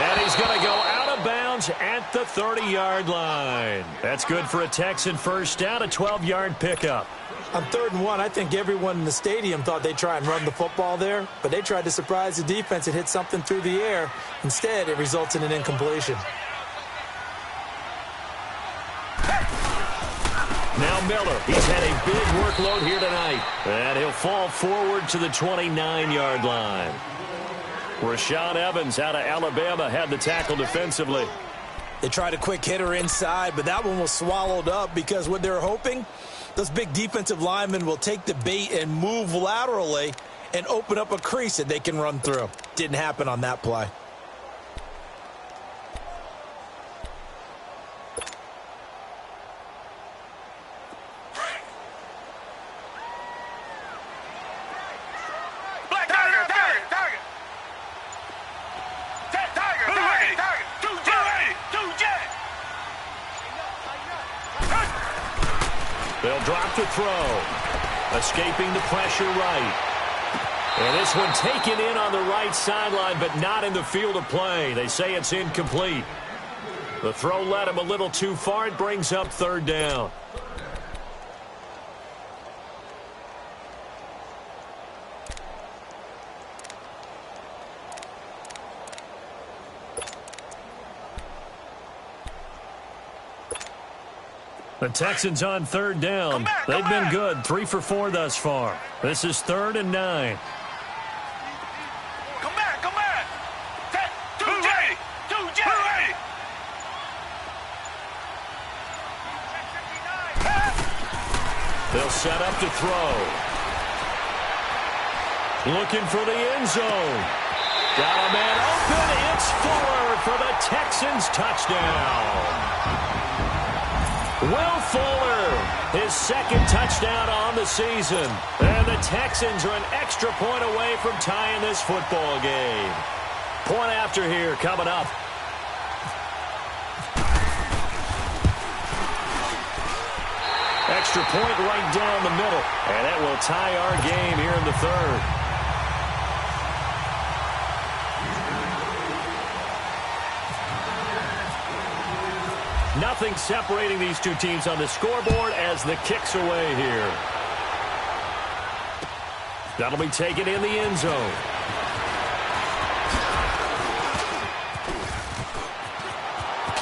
And he's going to go out of bounds at the 30-yard line. That's good for a Texan first down, a 12-yard pickup. On 3rd and 1, I think everyone in the stadium thought they'd try and run the football there, but they tried to surprise the defense and hit something through the air. Instead, it results in an incompletion. Now Miller, he's had a big workload here tonight. And he'll fall forward to the 29-yard line. Rashaan Evans out of Alabama had the tackle defensively. They tried a quick hitter inside, but that one was swallowed up because what they're hoping, those big defensive linemen will take the bait and move laterally and open up a crease that they can run through. Didn't happen on that play. They'll drop to throw. Escaping the pressure right. And this one taken in on the right sideline, but not in the field of play. They say it's incomplete. The throw led him a little too far. It brings up third down. The Texans on third down. They've been good, 3 for 4 thus far. This is 3rd and 9. Come back, come back. 2J, 2J. They'll set up to throw. Looking for the end zone. Got a man open. It's Fuller for the Texans touchdown. Will Fuller, his 2nd touchdown on the season. And the Texans are an extra point away from tying this football game. Point after here coming up. Extra point right down the middle. And that will tie our game here in the 3rd. Nothing separating these two teams on the scoreboard as the kick's away here. That'll be taken in the end zone.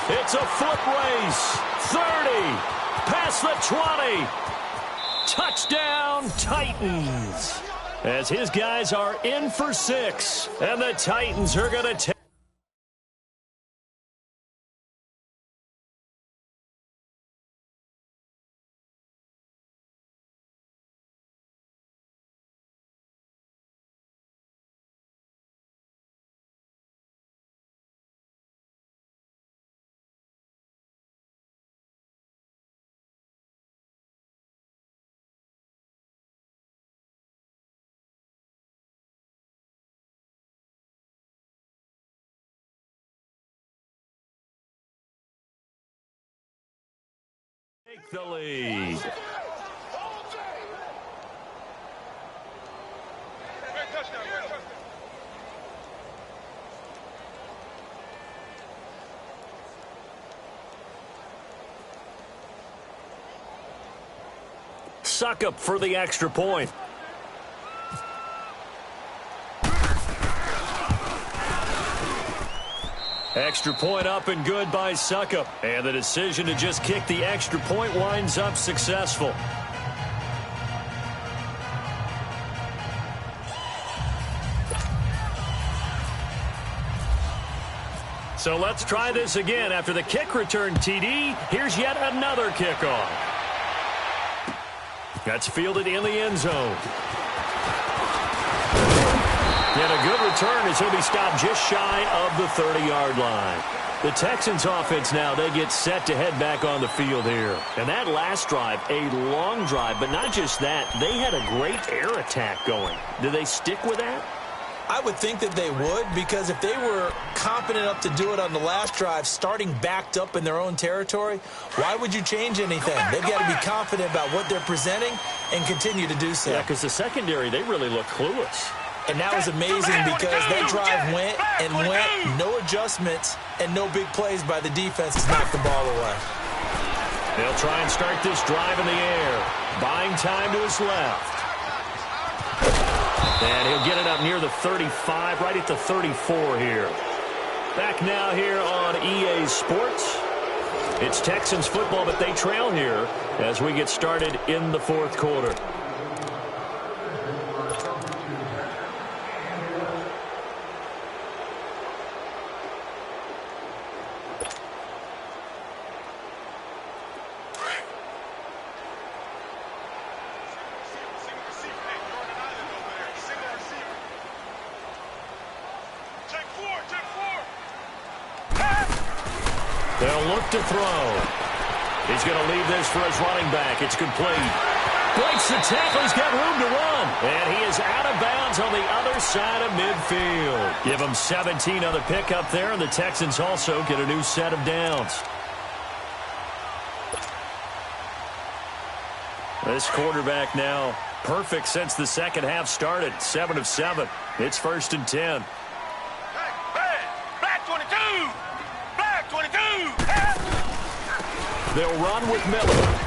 It's a foot race. 30. Past the 20. Touchdown, Titans. As his guys are in for 6. And the Titans are going to take. Take the lead. Suck up for the extra point. Extra point up and good by Suckup. And the decision to just kick the extra point winds up successful. So let's try this again. After the kick return TD, here's yet another kickoff. That's fielded in the end zone. And a good return as he'll be stopped just shy of the 30-yard line. The Texans offense now, they get set to head back on the field here. And that last drive, a long drive, but not just that, they had a great air attack going. Do they stick with that? I would think that they would, because if they were confident enough to do it on the last drive, starting backed up in their own territory, why would you change anything? They've got to be confident about what they're presenting and continue to do so. Yeah, because the secondary, they really look clueless. And that was amazing because that drive went and went, no adjustments and no big plays by the defense to knock the ball away. They'll try and start this drive in the air. Buying time to his left. And he'll get it up near the 35, right at the 34 here. Back now here on EA Sports. It's Texans football, but they trail here as we get started in the 4th quarter. They'll look to throw. He's going to leave this for his running back. It's complete. Breaks the tackle. He's got room to run. And he is out of bounds on the other side of midfield. Give him 17 on the pickup there, and the Texans also get a new set of downs. This quarterback now perfect since the second half started. 7 of 7. It's 1st and 10. Black 22! Black 22! Hey! They'll run with Miller.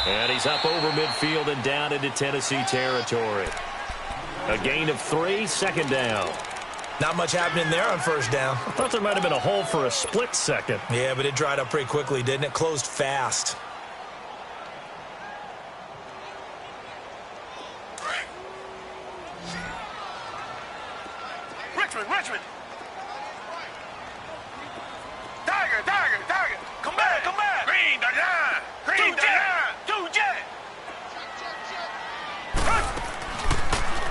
And he's up over midfield and down into Tennessee territory. A gain of 3, second down. Not much happening there on first down. I thought there might have been a hole for a split second. Yeah, but it dried up pretty quickly, didn't it? Closed fast. Richmond. Tiger. Come back. Green, the line. Two jet.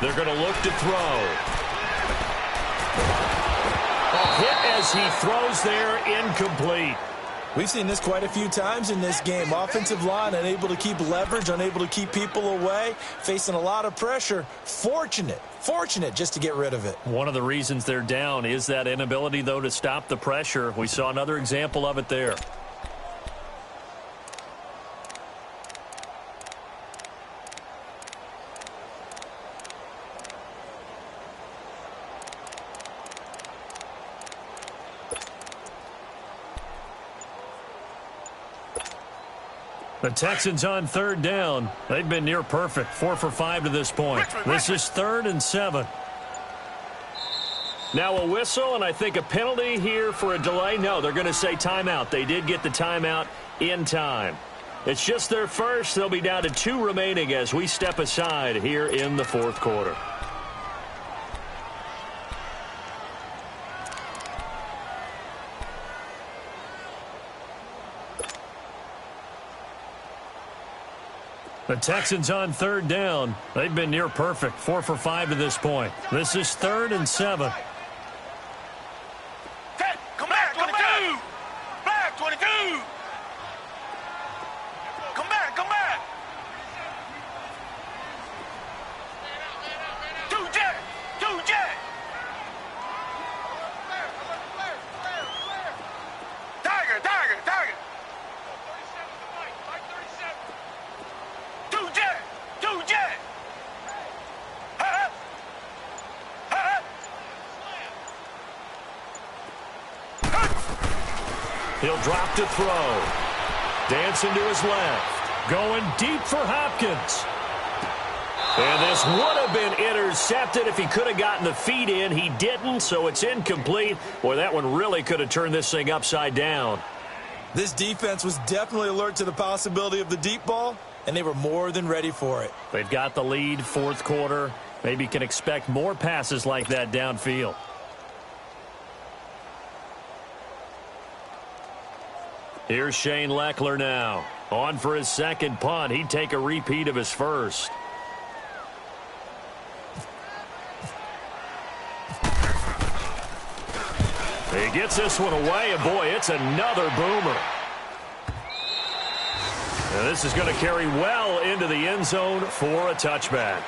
They're going to look to throw. A hit as he throws there, incomplete. We've seen this quite a few times in this game. Offensive line unable to keep leverage, unable to keep people away, facing a lot of pressure. Fortunate just to get rid of it. One of the reasons they're down is that inability, though, to stop the pressure. We saw another example of it there. The Texans on third down. They've been near perfect. 4 for 5 to this point. This is 3rd and 7. Now a whistle, and I think a penalty here for a delay. No, they're going to say timeout. They did get the timeout in time. It's just their first. They'll be down to 2 remaining as we step aside here in the 4th quarter. The Texans on third down. They've been near perfect. 4 for 5 to this point. This is 3rd and 7. Come back, 22. Back, 22. Come back. Two jet. Tiger. Two jet. He'll drop to throw. Dancing to his left. Going deep for Hopkins. And this would have been intercepted if he could have gotten the feet in. He didn't, so it's incomplete. Boy, that one really could have turned this thing upside down. This defense was definitely alert to the possibility of the deep ball, and they were more than ready for it. They've got the lead, 4th quarter. Maybe can expect more passes like that downfield. Here's Shane Leckler now. On for his second punt. He'd take a repeat of his first. He gets this one away, and boy, it's another boomer. And this is going to carry well into the end zone for a touchback.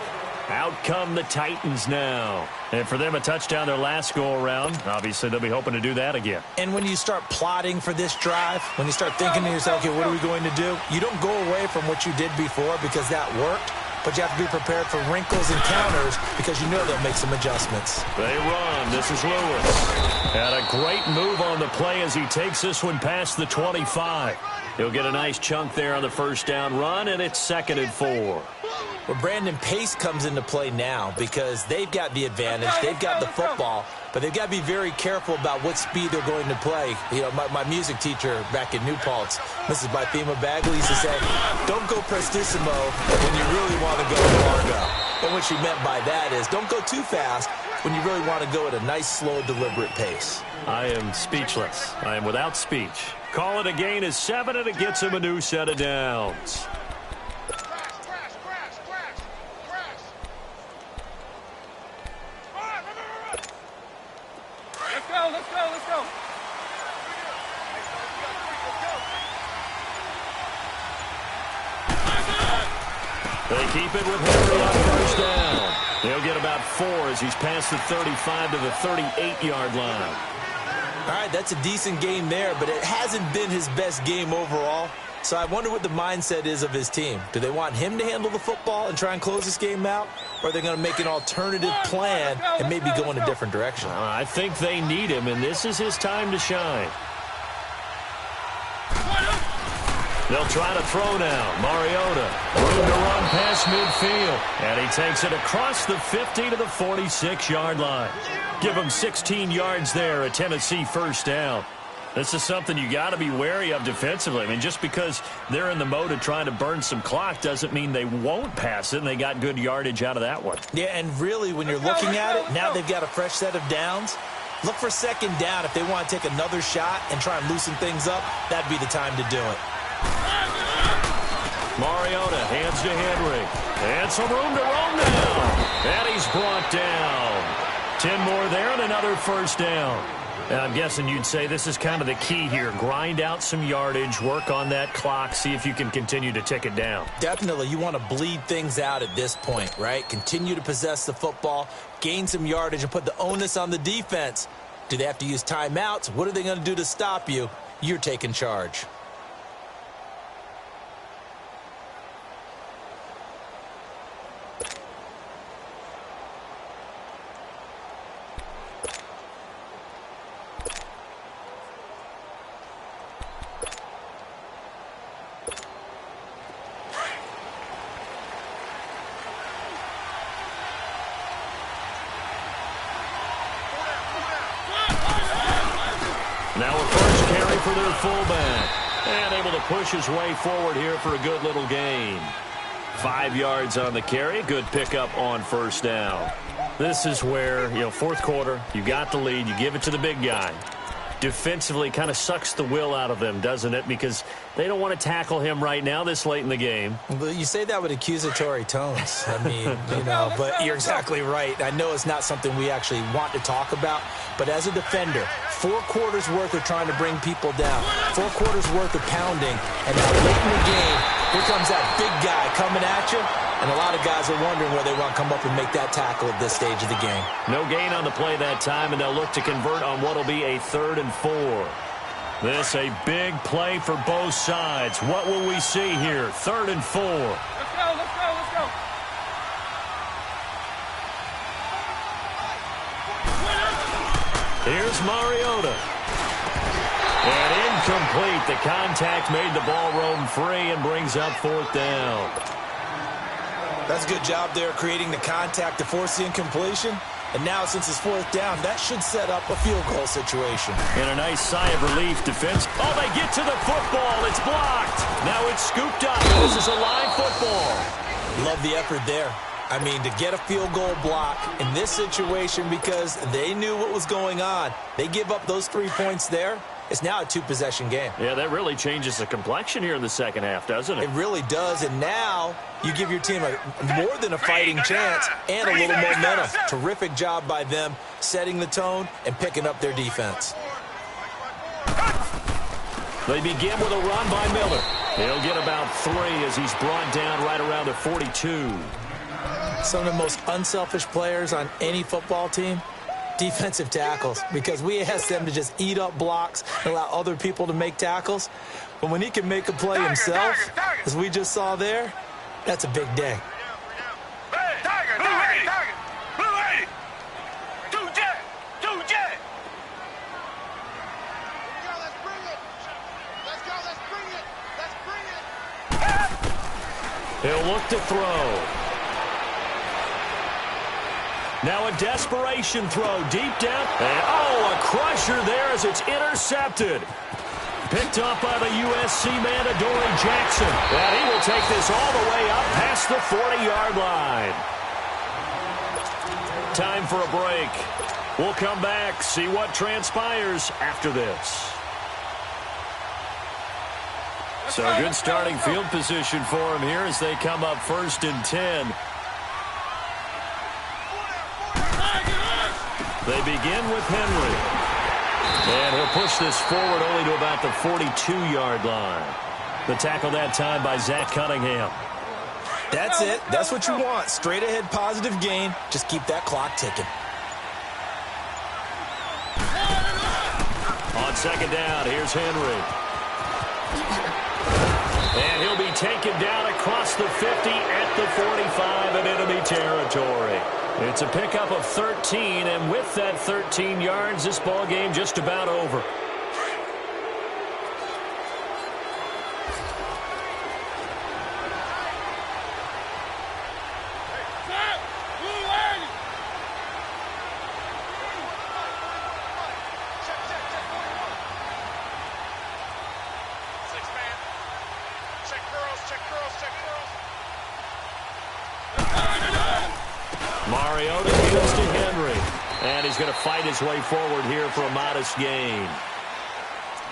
Out come the Titans now. And for them, a touchdown their last go-around. Obviously, they'll be hoping to do that again. And when you start plotting for this drive, when you start thinking to yourself, okay, what are we going to do? You don't go away from what you did before because that worked, but you have to be prepared for wrinkles and counters because you know they'll make some adjustments. They run. This is Lewis. And a great move on the play as he takes this one past the 25. He'll get a nice chunk there on the first down run, and it's 2nd and 4. Well, Brandon, pace comes into play now because they've got the advantage. They've got the football, but they've got to be very careful about what speed they're going to play. You know, my music teacher back in New Paltz, Mrs. Bythema Bagley, used to say, don't go prestissimo when you really want to go largo. And what she meant by that is don't go too fast when you really want to go at a nice, slow, deliberate pace. I am speechless. I am without speech. Call it a gain of 7, and it gets him a new set of downs. Let's go. They keep it with Henry on first down. He'll get about 4 as he's past the 35 to the 38-yard line. All right, that's a decent game there, but it hasn't been his best game overall. So I wonder what the mindset is of his team. Do they want him to handle the football and try and close this game out? Or are they going to make an alternative plan and maybe go in a different direction? I think they need him, and this is his time to shine. They'll try to throw now. Mariota, room to run past midfield. And he takes it across the 50 to the 46-yard line. Give him 16 yards there, a Tennessee first down. This is something you got to be wary of defensively. I mean, just because they're in the mode of trying to burn some clock doesn't mean they won't pass it, and they got good yardage out of that one. Yeah, and really, when you're looking at it, now they've got a fresh set of downs. Look for second down if they want to take another shot and try and loosen things up. That'd be the time to do it. Mariota hands to Henry. And some room to roam now. And he's brought down. 10 more there and another first down. And I'm guessing you'd say this is kind of the key here. Grind out some yardage, work on that clock, see if you can continue to tick it down. Definitely. You want to bleed things out at this point, right? Continue to possess the football, gain some yardage, and put the onus on the defense. Do they have to use timeouts? What are they going to do to stop you? You're taking charge. Now a first carry for their fullback. And able to push his way forward here for a good little gain. 5 yards on the carry. Good pickup on first down. This is where, fourth quarter, you got the lead. You give it to the big guy. Defensively kind of sucks the will out of them, doesn't it? Because they don't want to tackle him right now this late in the game. Well, you say that with accusatory tones. I mean, but you're exactly right. I know it's not something we actually want to talk about, but as a defender, 4 quarters worth of trying to bring people down, 4 quarters worth of pounding, and now late in the game, here comes that big guy coming at you, and a lot of guys are wondering where they want to come up and make that tackle at this stage of the game. No gain on the play that time, and they'll look to convert on what will be a 3rd and 4. This a big play for both sides. What will we see here? 3rd and 4. Let's go, let's go, let's go. Here's Mariota. And incomplete. The contact made the ball roam free and brings up 4th down. That's a good job there creating the contact to force the incompletion. And now, since it's 4th down, that should set up a field goal situation. And a nice sigh of relief defense. Oh, they get to the football. It's blocked. Now it's scooped up. This is a live football. Love the effort there. I mean, to get a field goal block in this situation because they knew what was going on. They give up those 3 points there. It's now a 2-possession game. Yeah, that really changes the complexion here in the second half, doesn't it? It really does, and now you give your team more than a fighting chance and a little momentum. Terrific job by them setting the tone and picking up their defense. They begin with a run by Miller. He'll get about 3 as he's brought down right around the 42. Some of the most unselfish players on any football team, defensive tackles, because we ask them to just eat up blocks and allow other people to make tackles. But when he can make a play himself, as we just saw there, that's a big day. He'll look to throw. Now a desperation throw deep down. And, a crusher there as it's intercepted. Picked up by the USC man, Adoree Jackson. And he will take this all the way up past the 40-yard line. Time for a break. We'll come back, see what transpires after this. So good starting field position for him here as they come up 1st and 10. They begin with Henry. And he'll push this forward only to about the 42-yard line. The tackle that time by Zach Cunningham. That's it. That's what you want. Straight ahead positive gain. Just keep that clock ticking. On 2nd down, here's Henry. And he'll be taken down across the 50 at the 45 of enemy territory. It's a pickup of 13, and with that 13 yards, this ball game just about over. Mariota gives to Henry. And he's going to fight his way forward here for a modest gain.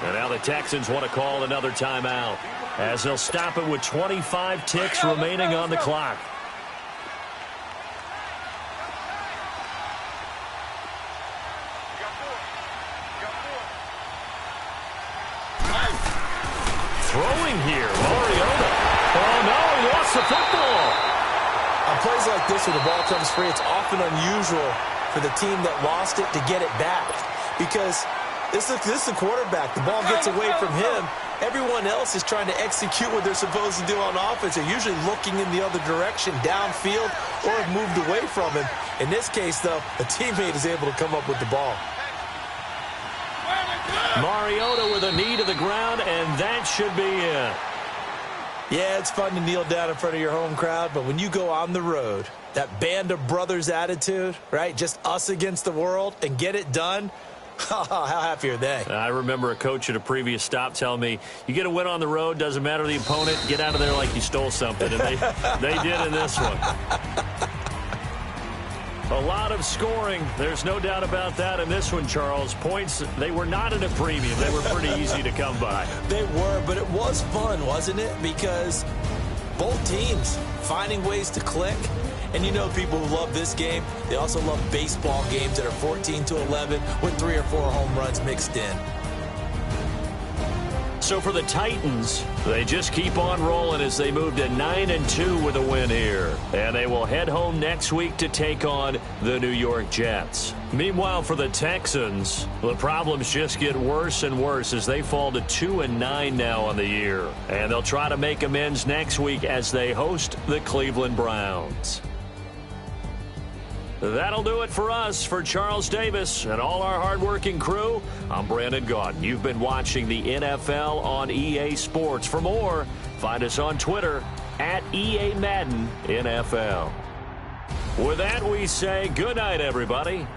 And now the Texans want to call another timeout, as they'll stop it with 25 ticks remaining on the clock. Throwing here, Mariota. Oh, no, he lost the football. On plays like this, when the ball comes free, it's often unusual for the team that lost it to get it back. Because this is the quarterback. The ball gets away from him. Everyone else is trying to execute what they're supposed to do on offense. They're usually looking in the other direction, downfield, or have moved away from him. In this case, though, a teammate is able to come up with the ball. Mariota with a knee to the ground, and that should be it. Yeah, it's fun to kneel down in front of your home crowd, but when you go on the road, that band of brothers attitude, right, just us against the world, and get it done, how happy are they? I remember a coach at a previous stop telling me, you get a win on the road, doesn't matter the opponent, get out of there like you stole something, and they did in this one. A lot of scoring. There's no doubt about that in this one, Charles. Points, they were not at a premium. They were pretty easy to come by. They were, but it was fun, wasn't it? Because both teams finding ways to click. And you know people who love this game, they also love baseball games that are 14-11 with 3 or 4 home runs mixed in. So for the Titans, they just keep on rolling as they move to 9-2 with a win here. And they will head home next week to take on the New York Jets. Meanwhile, for the Texans, the problems just get worse and worse as they fall to 2-9 now on the year. And they'll try to make amends next week as they host the Cleveland Browns. That'll do it for us. For Charles Davis and all our hardworking crew, I'm Brandon Gaudin. You've been watching the NFL on EA Sports. For more, find us on Twitter at EA Madden NFL. With that, we say good night, everybody.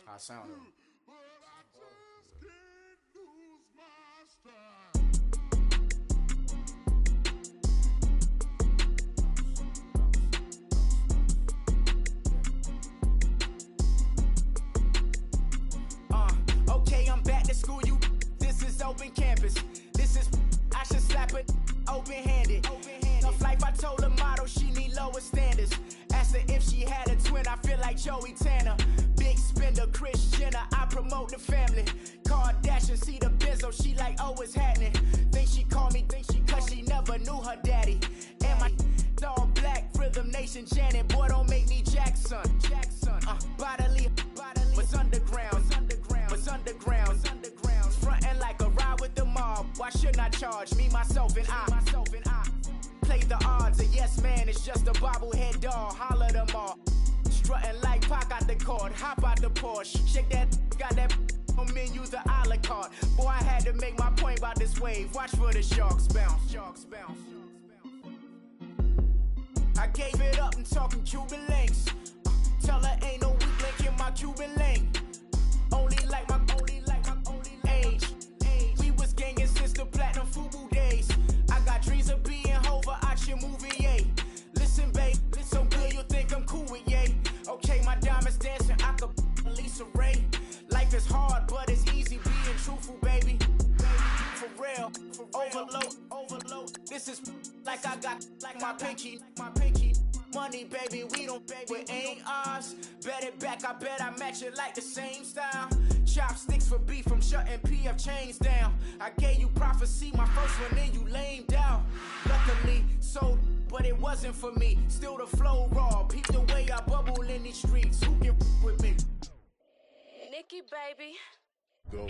I sound it. Okay, I'm back to school. This is open campus. This is, I should slap it open-handed. Tough life, I told her motto, she need lower standards. Asked her if she had a twin, I feel like Joey Tanner. Big spender, Kris Jenner, I promote the family. Kardashian, see the benzo, she like, oh, it's happening. Think she called me, cause she never knew her daddy. And my all black, Rhythm Nation, Janet, boy, don't make me Jackson. Bodily, was underground, frontin' like a ride with the mob. Why shouldn't I charge me, myself, and I? Play the odds, a yes man is just a bobblehead doll. Holler them all. Strutting like Pac out the court, hop out the Porsche. Shake that, got that on menu, the a la carte. Boy, I had to make my point about this wave. Watch for the sharks bounce. I gave it up and talking Cuban links. Tell her ain't no weak link in my Cuban link. Only like my age. We was gangin' since the platinum FUBU days. I got dreams of being Hova out your movie, yay. Listen, babe, so good you think I'm cool with yay. Okay, my diamonds dancing, I could Lisa Ray. Life is hard, but it's easy being truthful, baby. For real, overload. This is like I got like my pinky. Money, baby, we don't beg, it ain't ours. Bet it back, I bet I match it like the same style. Chopsticks for beef, from shutting PF chains down. I gave you prophecy, my first one, then you lamed out. Luckily, so, but it wasn't for me. Still the flow raw, peep the way I bubble in these streets. Who can with me? Nikki, baby. Go.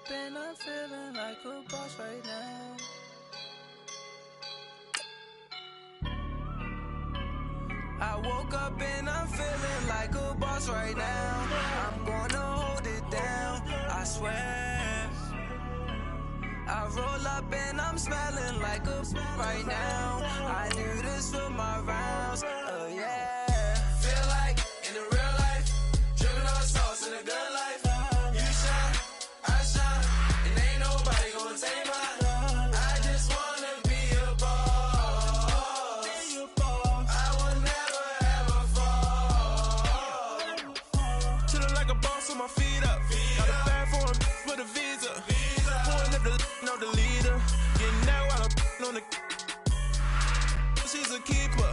up and I'm feeling like a boss right now. I woke up and I'm feeling like a boss right now. I'm gonna hold it down, I swear. I roll up and I'm smelling like a right now. I do this for my rounds, oh yeah. Feel like in the real life, dripping on sauce in a good life. You shine, I shine, and ain't nobody gonna take mine. I just wanna be a boss. I will never ever fall. Chillin' like a boss with my feet up. Got a bag for him with a visa. Pulling up the know the leader. Getting that while I'm on the. She's a keeper.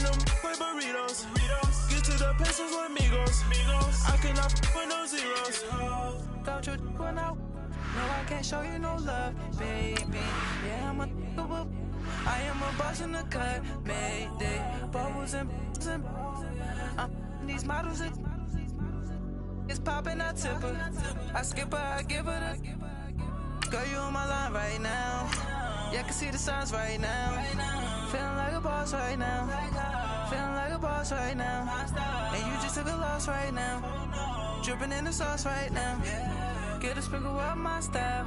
No play burritos. Get to the pesos with amigos. I cannot with no zeros. Don't you run out? No, I can't show you no love, baby. Yeah, I'm a I am a boss in the cut. Mayday. Bubbles and these models. It's poppin', I tip her. I skip her, I give her the. Girl, you on my line right now. Yeah, I can see the signs right now. Feeling like a boss right now. Feeling like a boss right now. And you just took a loss right now. Dripping in the sauce right now. Get a sprinkle up my style.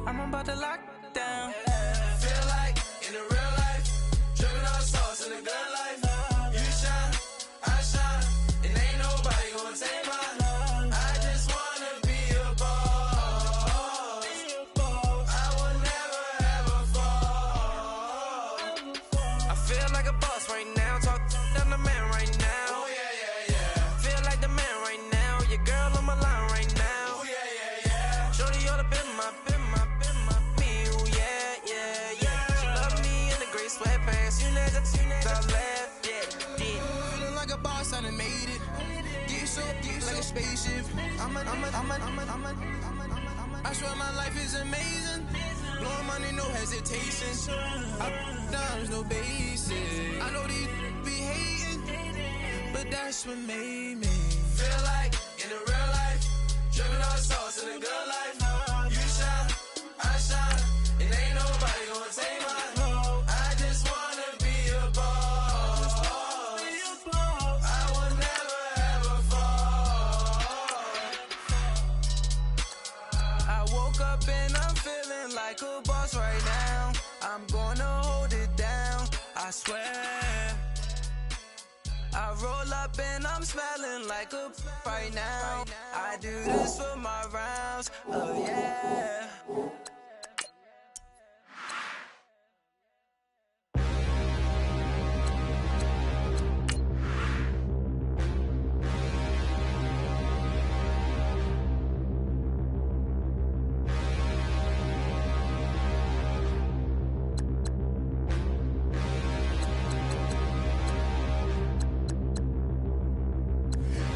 I'm about to lock down. Feel like in the real life, dripping on sauce in a good life. You shine, I shine, and ain't nobody gonna take mine. I just wanna be a boss. I will never ever fall. I feel like a boss right now. Talk down the man right now. Oh yeah, yeah, yeah. Feel like the man right now. Your girl on my line right now. Oh yeah, yeah, yeah. Shorty ought to been my me. Ooh, yeah, yeah, yeah. She love me in the gray sweatpants. You never left, yeah. Feeling like a boss, I done made it. Get so like a spaceship. I swear my life is amazing. Blowing money, no hesitation. Up, downs, no basic. I know these be hating, but that's what made me. Feel like in the real life, dripping on sauce in a good life. You shine, I shine, and ain't nobody gonna take mine. I just wanna be a boss. I will never ever fall. I woke up and I'm feeling like a boss right now. I'm gonna hold it down, I swear. I roll up and I'm smelling like a right now. I do this for my rounds, oh yeah.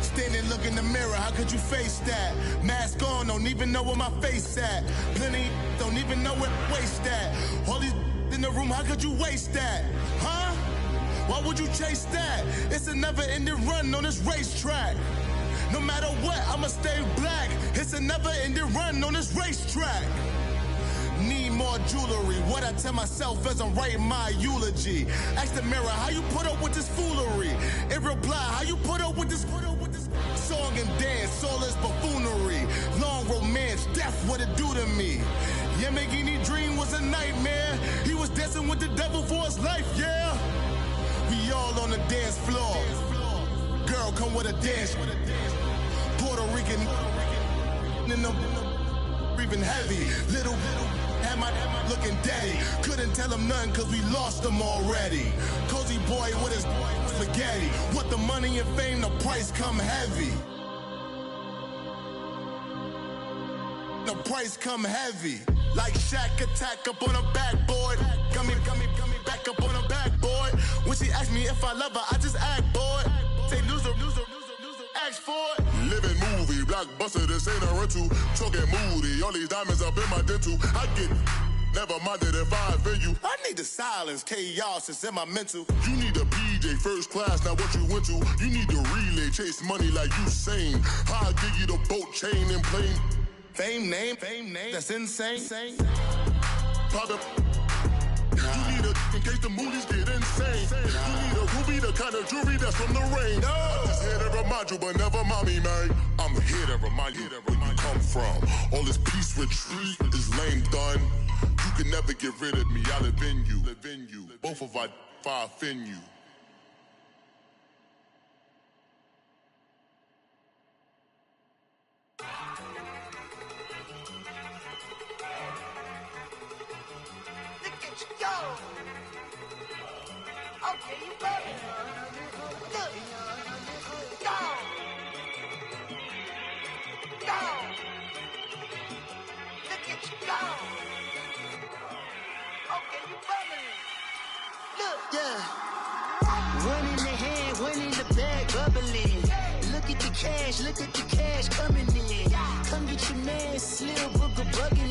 Standing, look in the mirror, how could you face that? Mask on, don't even know where my face at. Plenty, don't even know where waste at. All these in the room, how could you waste that? Huh? Why would you chase that? It's a never-ending run on this racetrack. No matter what, I'ma stay black. It's a never-ending run on this racetrack. Need more jewelry, what I tell myself as I'm writing my eulogy. Ask the mirror, how you put up with this foolery? It reply, how you put up with this song and dance, all this buffoonery. Long romance, death, what it do to me? Yamagini dream was a nightmare. He was dancing with the devil for his life, yeah. We all on the dance floor. Girl, come with a dance. Puerto Rican in the breathing heavy. Little had my looking daddy. Couldn't tell him nothing cause we lost him already. Cozy boy with his spaghetti. What the money and fame, the price come heavy. The price come heavy. Like Shaq attack up on a backboard. Gummy, back up on a backboard. When she asked me if I love her, I just act bored. Say loser, ask for it. Living movie, blockbuster, this ain't a rental. Talking moody, all these diamonds up in my dental. I get never minded if I offend you. I need the silence, chaos is in my mental. You need a PJ, first class, not what you went to. You need the relay, chase money like you sane. I'll give you the boat, chain, and plane. Fame name, that's insane. Pop up. You need a in case the movies get insane. You need a ruby, the kind of jewelry that's from the rain. I'm just here to remind you, but never mommy, man. I'm here to remind you where you come from. All this peace retreat is lame done. You can never get rid of me. I live in you. Both of our five in you. Okay, you love it. Look. Go. Look at you go. Okay, you bubbling. Look. Yeah. One in the hand, one in the bag, bubbling. Look at the cash coming in. Come get your man, Slim Booger bugging